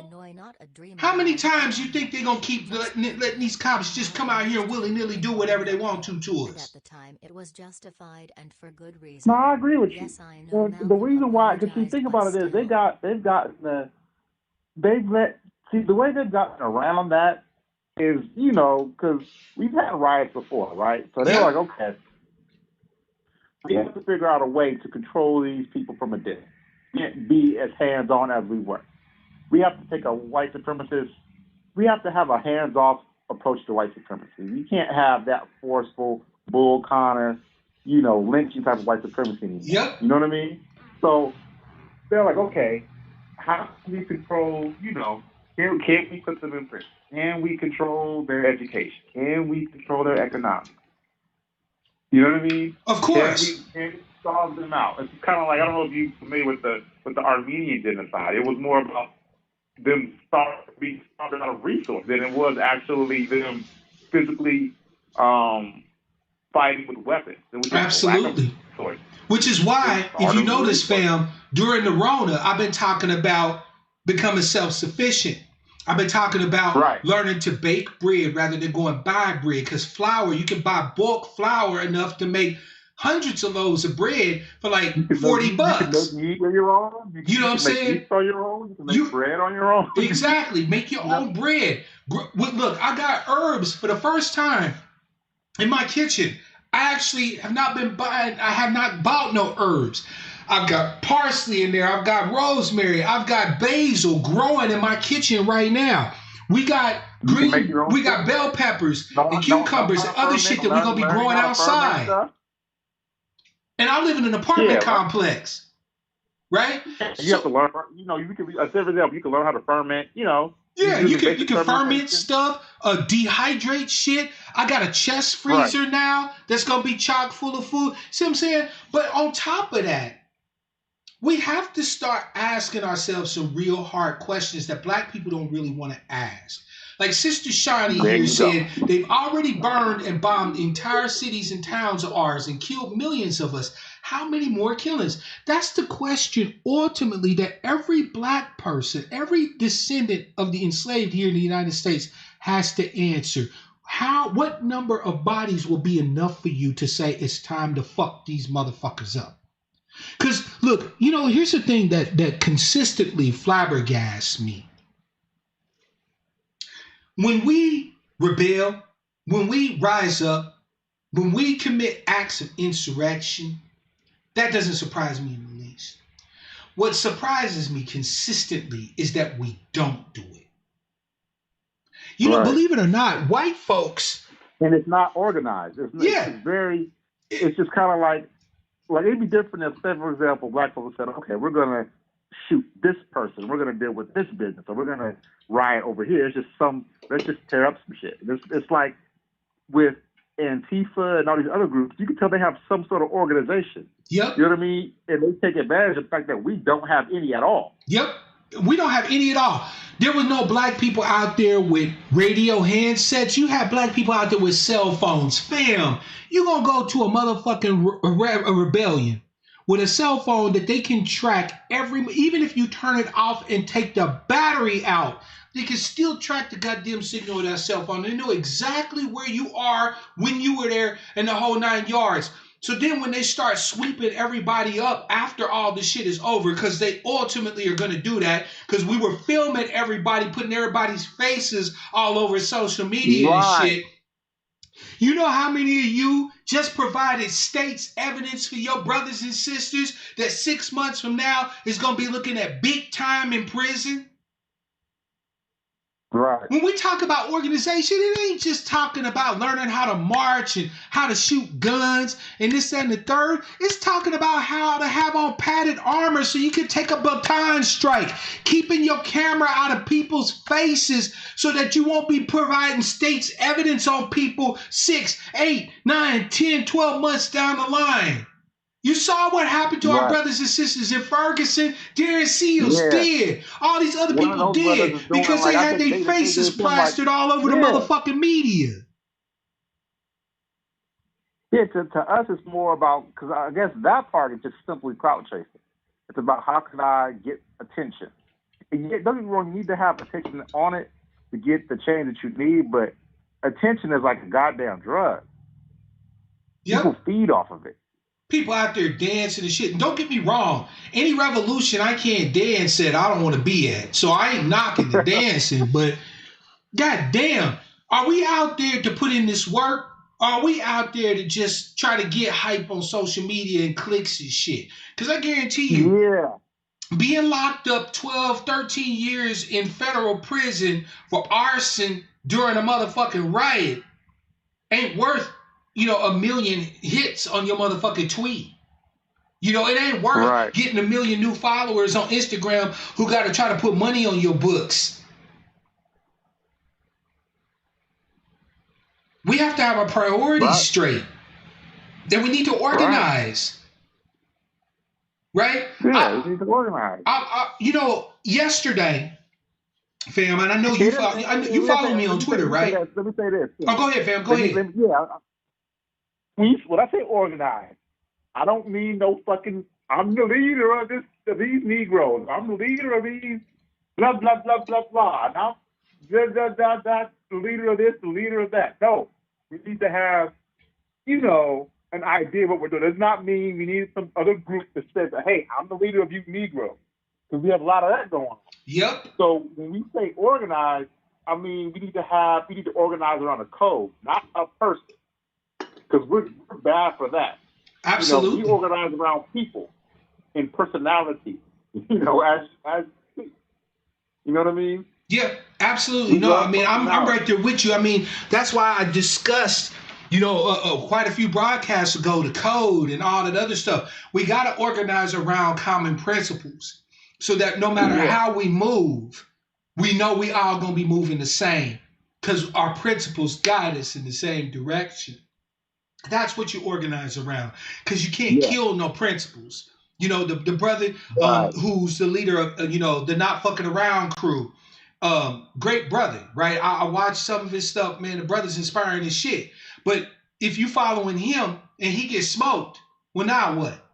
How many times you think they're going to keep letting these cops just come out here and willy-nilly do whatever they want to us? At the time, it was justified and for good reason. No, I agree with you. Yes, I know. The reason why, because you think about it is, the way they've gotten around that is, because we've had riots before, right? So they're like, okay, we have to figure out a way to control these people from a distance. Can't be as hands-on as we were. We have to take a white supremacist, we have to have a hands-off approach to white supremacy. We can't have that forceful, Bull Connor, lynching type of white supremacy anymore. Yep. You know what I mean? So they're like, okay, how can we control, can we put them in prison? Can we control their education? Can we control their economics? You know what I mean? Of course. Can we solve them out? It's kind of like, I don't know if you're familiar with the Armenian genocide. It was more about them being started out of resource than it was actually them physically fighting with weapons. Absolutely. Which is why, if you notice, fam, during the Rona, I've been talking about becoming self-sufficient. I've been talking about learning to bake bread rather than going and buy bread, because flour, you can buy bulk flour enough to make hundreds of loaves of bread for like $40. You can make meat on your own. You know what I'm saying? Meat on your own. You can make bread on your own. Exactly. Make your own bread. Look, I got herbs for the first time in my kitchen. I actually have not bought no herbs. I've got parsley in there. I've got rosemary. I've got basil growing in my kitchen right now. We got we got bell peppers and cucumbers and other shit that we're going to be growing outside. And I live in an apartment complex, right? You have to learn, you can learn how to ferment, Yeah, you can ferment stuff, dehydrate shit. I got a chest freezer now that's going to be chock full of food. See what I'm saying? But on top of that, we have to start asking ourselves some real hard questions that black people don't really want to ask. Like Sister Shawnee here said, they've already burned and bombed entire cities and towns of ours and killed millions of us. How many more killings? That's the question ultimately that every black person, every descendant of the enslaved here in the United States has to answer. What number of bodies will be enough for you to say it's time to fuck these motherfuckers up? Because look, here's the thing that consistently flabbergasts me. When we rebel, when we rise up, when we commit acts of insurrection, that doesn't surprise me in the least. What surprises me consistently is that we don't do it. Believe it or not, white folks. And it's not organized. It's just kind of like it'd be different if, say, for example, black folks said, okay, we're going to shoot this person. We're going to deal with this business. Or we're going to riot over here. Let's just tear up some shit. It's like with Antifa and all these other groups, you can tell they have some sort of organization. Yep. You know what I mean? And they take advantage of the fact that we don't have any at all. Yep. We don't have any at all. There was no black people out there with radio handsets. You had black people out there with cell phones. Fam, you gonna go to a motherfucking rebellion with a cell phone that they can track even if you turn it off and take the battery out, they can still track the goddamn signal of that cell phone. They know exactly where you are when you were there and the whole 9 yards. So then when they start sweeping everybody up after all this shit is over, because they ultimately are going to do that, because we were filming everybody, putting everybody's faces all over social media and shit. You know how many of you just provided state's evidence for your brothers and sisters that 6 months from now is going to be looking at big time in prison? Right. When we talk about organization, it ain't just talking about learning how to march and how to shoot guns and this, that, and the third. It's talking about how to have on padded armor so you can take a baton strike, keeping your camera out of people's faces so that you won't be providing state's evidence on people 6, 8, 9, 10, 12 months down the line. You saw what happened to our brothers and sisters in Ferguson. Darren Seals did. All these other people did because they had their faces plastered all over the motherfucking media. Yeah, to us, it's more about, because I guess that part is just simply crowd chasing. It's about how can I get attention. And don't get me wrong, you need to have attention on it to get the change that you need, but attention is like a goddamn drug. Yep. People feed off of it. People out there dancing and shit. And don't get me wrong, any revolution I can't dance at, I don't want to be at. So I ain't knocking the dancing, but goddamn, are we out there to put in this work? Or are we out there to just try to get hype on social media and clicks and shit? Because I guarantee you, being locked up 12, 13 years in federal prison for arson during a motherfucking riot ain't worth a million hits on your motherfucking tweet. It ain't worth getting a million new followers on Instagram who got to try to put money on your books. We have to have our priorities straight. Then we need to organize. Right? Yeah, we need to organize. Yesterday, fam, and I know you follow me on Twitter, right? Let me say this. Oh, go ahead, fam. Go ahead. When I say organized, I don't mean no fucking, I'm the leader of these Negroes. I'm the leader of these blah, blah, blah, blah, blah. And I'm the leader of this, the leader of that. No, we need to have, an idea of what we're doing. It does not mean we need some other group that says, hey, I'm the leader of you Negroes. Because we have a lot of that going on. Yep. So when we say organized, I mean, we need to organize around a code, not a person. Because we're bad for that. Absolutely. We organize around people and personality. As you know what I mean? Yeah, absolutely. No, I mean, I'm right there with you. I mean, that's why I discussed, quite a few broadcasts ago, the code and all that other stuff. We got to organize around common principles so that no matter how we move, we know we all going to be moving the same because our principles guide us in the same direction. That's what you organize around, because you can't kill no principles. The brother who's the leader of, the Not Fucking Around crew, great brother, right? I watched some of his stuff, man. The brother's inspiring as shit. But if you following him and he gets smoked, well, now what?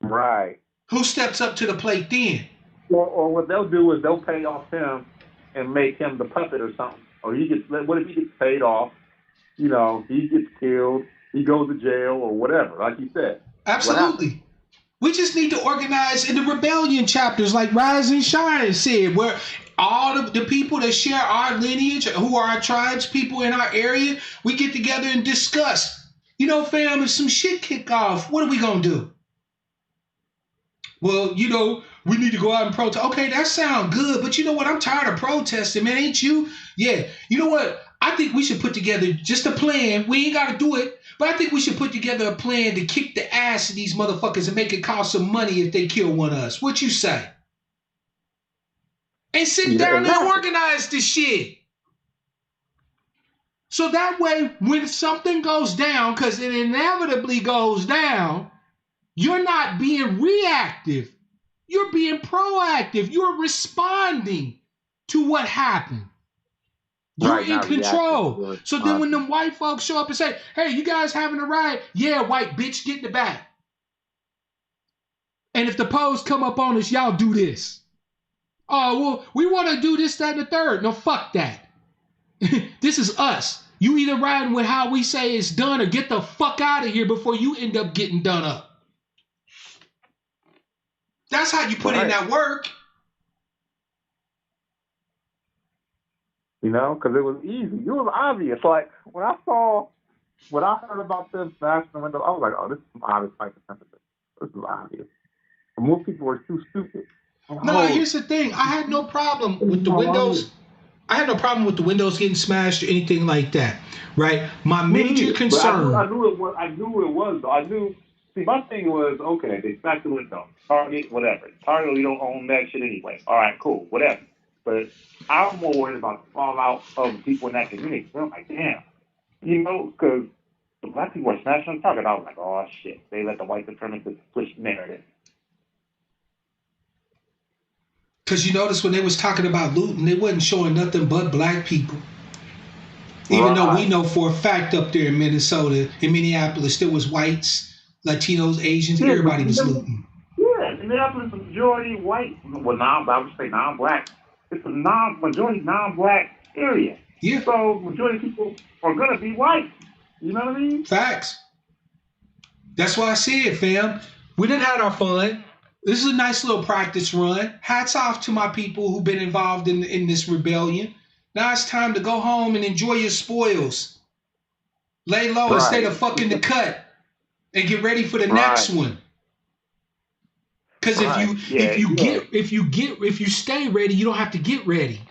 Right. Who steps up to the plate then? Or what they'll do is they'll pay off him and make him the puppet or something. Or what if he gets paid off? He gets killed, he goes to jail or whatever, like you said. Absolutely. We just need to organize in the rebellion chapters, like Rise and Shine said, where all the people that share our lineage, who are our tribes, people in our area, we get together and discuss. You know, fam, if some shit kick off, what are we gonna do? Well, you know, we need to go out and protest. Okay, that sounds good, but you know what? I'm tired of protesting, man. Ain't you? Yeah. You know what? I think we should put together just a plan. We ain't got to do it, but I think we should put together a plan to kick the ass of these motherfuckers and make it cost some money if they kill one of us. What you say? And sit down and organize this shit. So that way, when something goes down, because it inevitably goes down, you're not being reactive. You're being proactive. You're responding to what happened. You're in control. So then when them white folks show up and say, hey, you guys having a riot? Yeah, white bitch, get in the back. And if the Poes come up on us, y'all do this. Oh, well, we want to do this, that, and the third. No, fuck that. This is us. You either riding with how we say it's done or get the fuck out of here before you end up getting done up. That's how you put in that work. You know, because it was easy. It was obvious. Like, when I heard about them smashing the window, I was like, oh, this is some obvious fight for sympathy. This is obvious. But most people are too stupid. No, here's the thing. I had no problem with the windows. I had no problem with the windows getting smashed or anything like that, right? My major concern. I knew it was, though. I knew. See, my thing was, okay, they smashed the window. Target, whatever. Target, you don't own that shit anyway. All right, cool, whatever. But I'm more worried about the fallout of people in that community. So I'm like, damn. You know, because the black people were smashing the Target. I was like, oh, shit. They let the white supremacists push narrative. Because you notice when they was talking about looting, they wasn't showing nothing but black people. Even though we know for a fact up there in Minnesota, in Minneapolis, there was whites, Latinos, Asians, everybody was looting. Yeah, Minneapolis is majority white. Well, I would say non-black. It's a majority non-black area. Yeah. So majority of people are going to be white. You know what I mean? Facts. That's why I said, fam, we done had our fun. This is a nice little practice run. Hats off to my people who've been involved in this rebellion. Now it's time to go home and enjoy your spoils. Lay low and stay the fuck in the cut and get ready for the next one. Because if you stay ready, you don't have to get ready.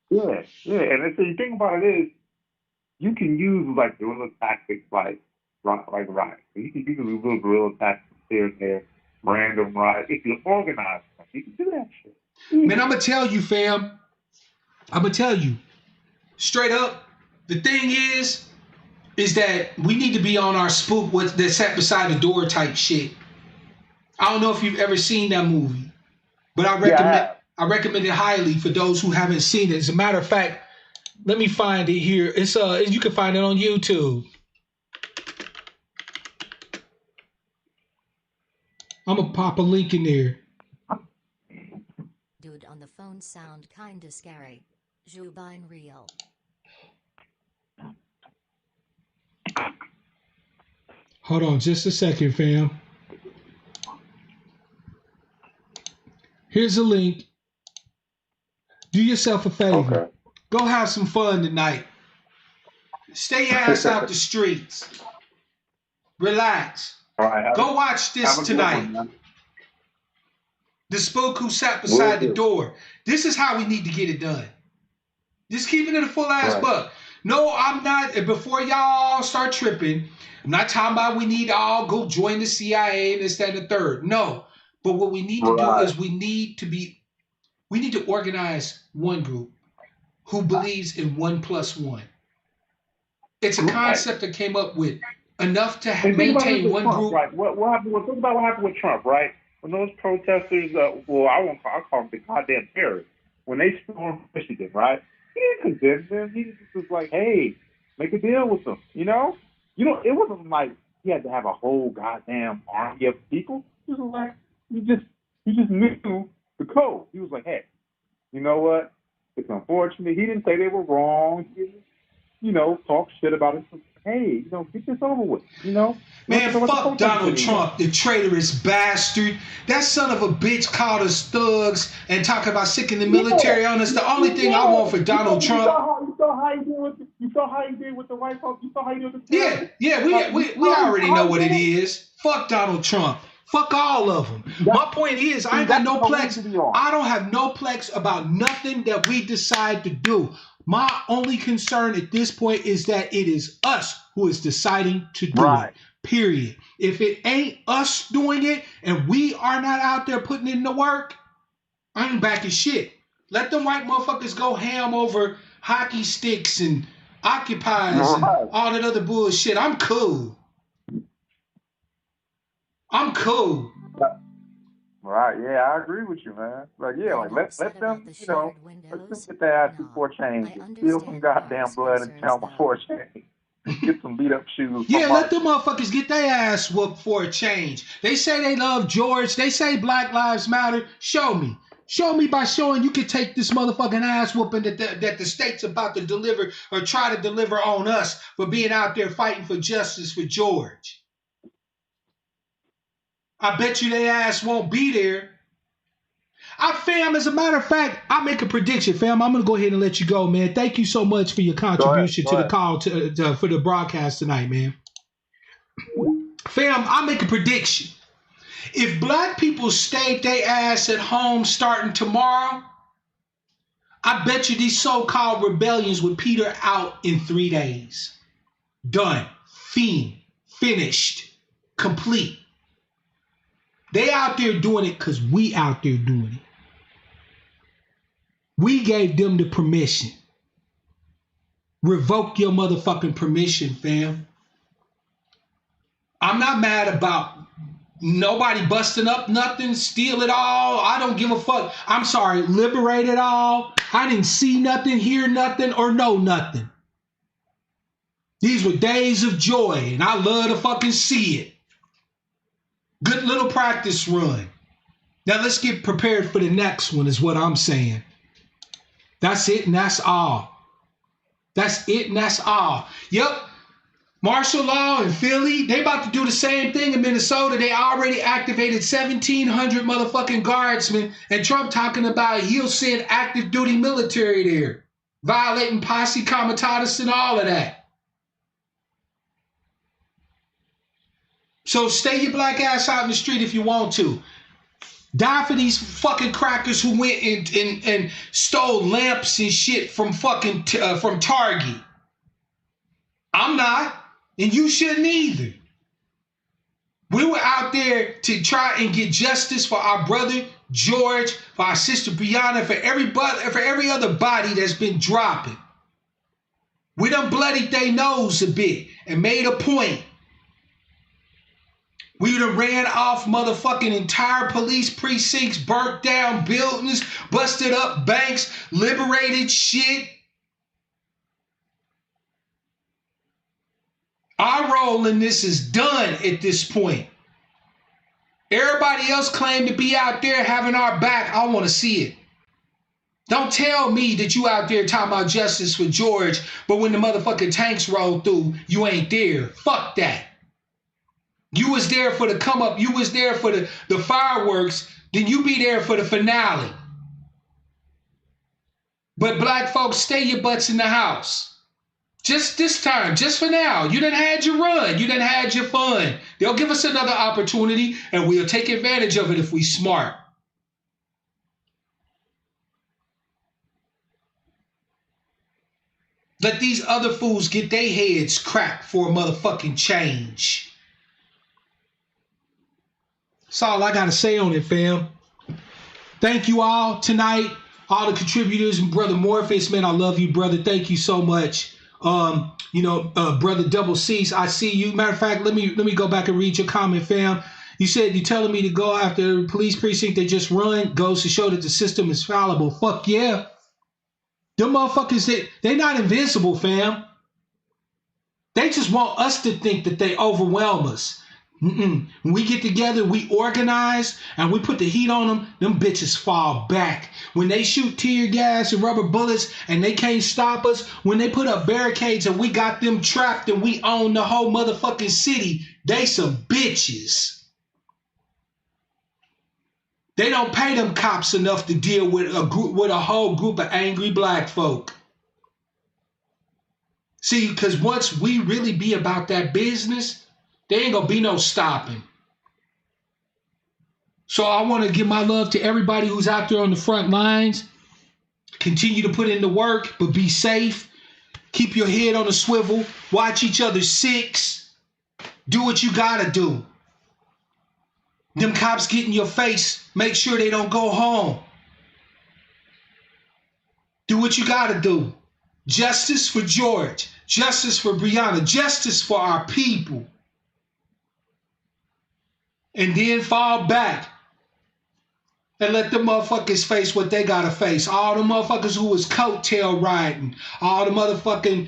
Yeah. And so the thing about it is, you can use like guerrilla tactics like right. You can use little guerrilla tactics here and there. Random ride. If you're organized, you can do that shit. Man, I'm going to tell you, fam. I'm going to tell you. Straight up, the thing is that we need to be on our spook that's sat beside the door type shit. I don't know if you've ever seen that movie, but I recommend it highly for those who haven't seen it. As a matter of fact, let me find it here. It's you can find it on YouTube. I'm gonna pop a link in there. Dude on the phone sound kinda scary. Jubine real. Hold on just a second, fam. Here's a link. Do yourself a favor. Okay. Go have some fun tonight. Stay your ass out the streets. Relax. All right, go watch this tonight. The spook who sat beside the door. This is how we need to get it done. Just keeping it a full ass buck. No, I'm not. Before y'all start tripping, I'm not talking about we need to all go join the CIA and this, that, and the third. No. But what we need to do is we need to organize one group who believes in 1+1. It's a concept that came up with enough to maintain one group. Right. What happened? Think about what happened with Trump, right? When those protesters, I'll call them the goddamn terrorists, when they stormed Michigan, right? He didn't condemn them. He just was like, hey, make a deal with them. You know, it wasn't like he had to have a whole goddamn army of people. He was like, he just knew the code. He was like, hey, you know what? It's unfortunate. He didn't say they were wrong. talk shit about it. Hey, get this over with. Man, fuck Donald Trump, the traitorous bastard. That son of a bitch called us thugs and talking about sick in the military on us. The only thing I want for Donald Trump. You saw how he did with the white folks. You saw how he did with the we already know what it is. Fuck Donald Trump. Fuck all of them. My point is, I ain't got no plex. I don't have no plex about nothing that we decide to do. My only concern at this point is that it is us who is deciding to do it. Period. If it ain't us doing it and we are not out there putting in the work, I ain't backing shit. Let them white motherfuckers go ham over hockey sticks and occupies and all that other bullshit. I'm cool. Right, yeah, I agree with you, man. Like, yeah, let them, let them get their ass before change. Steal some goddamn blood and town before change. Get some beat up shoes. Yeah, let them motherfuckers get their ass whooped for a change. They say they love George. They say Black Lives Matter. Show me. Show me by showing you can take this motherfucking ass whooping that the state's about to deliver or try to deliver on us for being out there fighting for justice for George. I bet you their ass won't be there. Fam, as a matter of fact, I'll make a prediction, fam. I'm going to go ahead and let you go, man. Thank you so much for your contribution to the call for the broadcast tonight, man. Fam, I'll make a prediction. If black people stayed their ass at home starting tomorrow, I bet you these so-called rebellions would peter out in 3 days. Done. Finished. Complete. They out there doing it because we out there doing it. We gave them the permission. Revoke your motherfucking permission, fam. I'm not mad about nobody busting up nothing, steal it all. I don't give a fuck. I'm sorry, liberate it all. I didn't see nothing, hear nothing, or know nothing. These were days of joy, and I love to fucking see it. Good little practice run. Now let's get prepared for the next one is what I'm saying. That's it and that's all. That's it and that's all. Yep. Martial law in Philly, they about to do the same thing in Minnesota. They already activated 1,700 motherfucking guardsmen, and Trump talking about he'll send active duty military there, violating posse comitatus and all of that. So stay your black ass out in the street if you want to. Die for these fucking crackers who went and stole lamps and shit from fucking from Target. I'm not, and you shouldn't either. We were out there to try and get justice for our brother George, for our sister Brianna, for every other body that's been dropping. We done bloodied their nose a bit and made a point. We done ran off motherfucking entire police precincts, burnt down buildings, busted up banks, liberated shit. Our role in this is done at this point. Everybody else claim to be out there having our back. I want to see it. Don't tell me that you out there talking about justice for George, but when the motherfucking tanks roll through, you ain't there. Fuck that. You was there for the come up. You was there for the fireworks. Then you be there for the finale. But black folks, stay your butts in the house. Just this time, just for now. You done had your run. You done had your fun. They'll give us another opportunity and we'll take advantage of it if we smart. Let these other fools get their heads cracked for a motherfucking change. That's all I got to say on it, fam. Thank you all tonight. All the contributors and Brother Morpheus, man, I love you, brother. Thank you so much. Brother Double Cease, I see you. Matter of fact, let me go back and read your comment, fam. You said you're telling me to go after the police precinct they just run. Goes to show that the system is fallible. Fuck yeah. Them motherfuckers, they're not invincible, fam. They just want us to think that they overwhelm us. When we get together, we organize, and we put the heat on them bitches fall back. When they shoot tear gas and rubber bullets and they can't stop us, when they put up barricades and we got them trapped and we own the whole motherfucking city, they some bitches. They don't pay them cops enough to deal with a whole group of angry black folk. See, because once we really be about that business, there ain't gonna be no stopping. So I want to give my love to everybody who's out there on the front lines. Continue to put in the work, but be safe. Keep your head on a swivel. Watch each other's six. Do what you gotta do. Them cops get in your face. Make sure they don't go home. Do what you gotta do. Justice for George. Justice for Breonna. Justice for our people. And then fall back and let the motherfuckers face what they gotta face. All the motherfuckers who was coattail riding, all the motherfucking,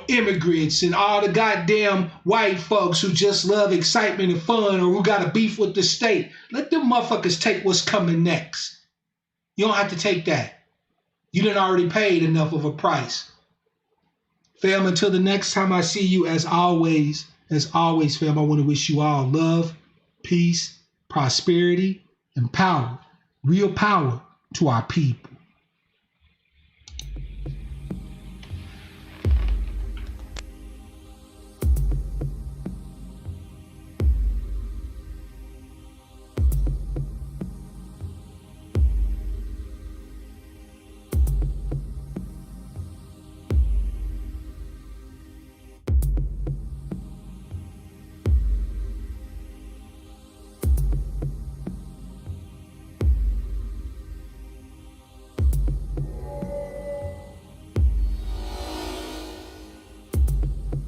immigrants and all the goddamn white folks who just love excitement and fun or who got a beef with the state. Let them motherfuckers take what's coming next. You don't have to take that. You done already paid enough of a price. Fam, until the next time I see you, as always, fam, I want to wish you all love, peace, prosperity, and power. Real power to our people.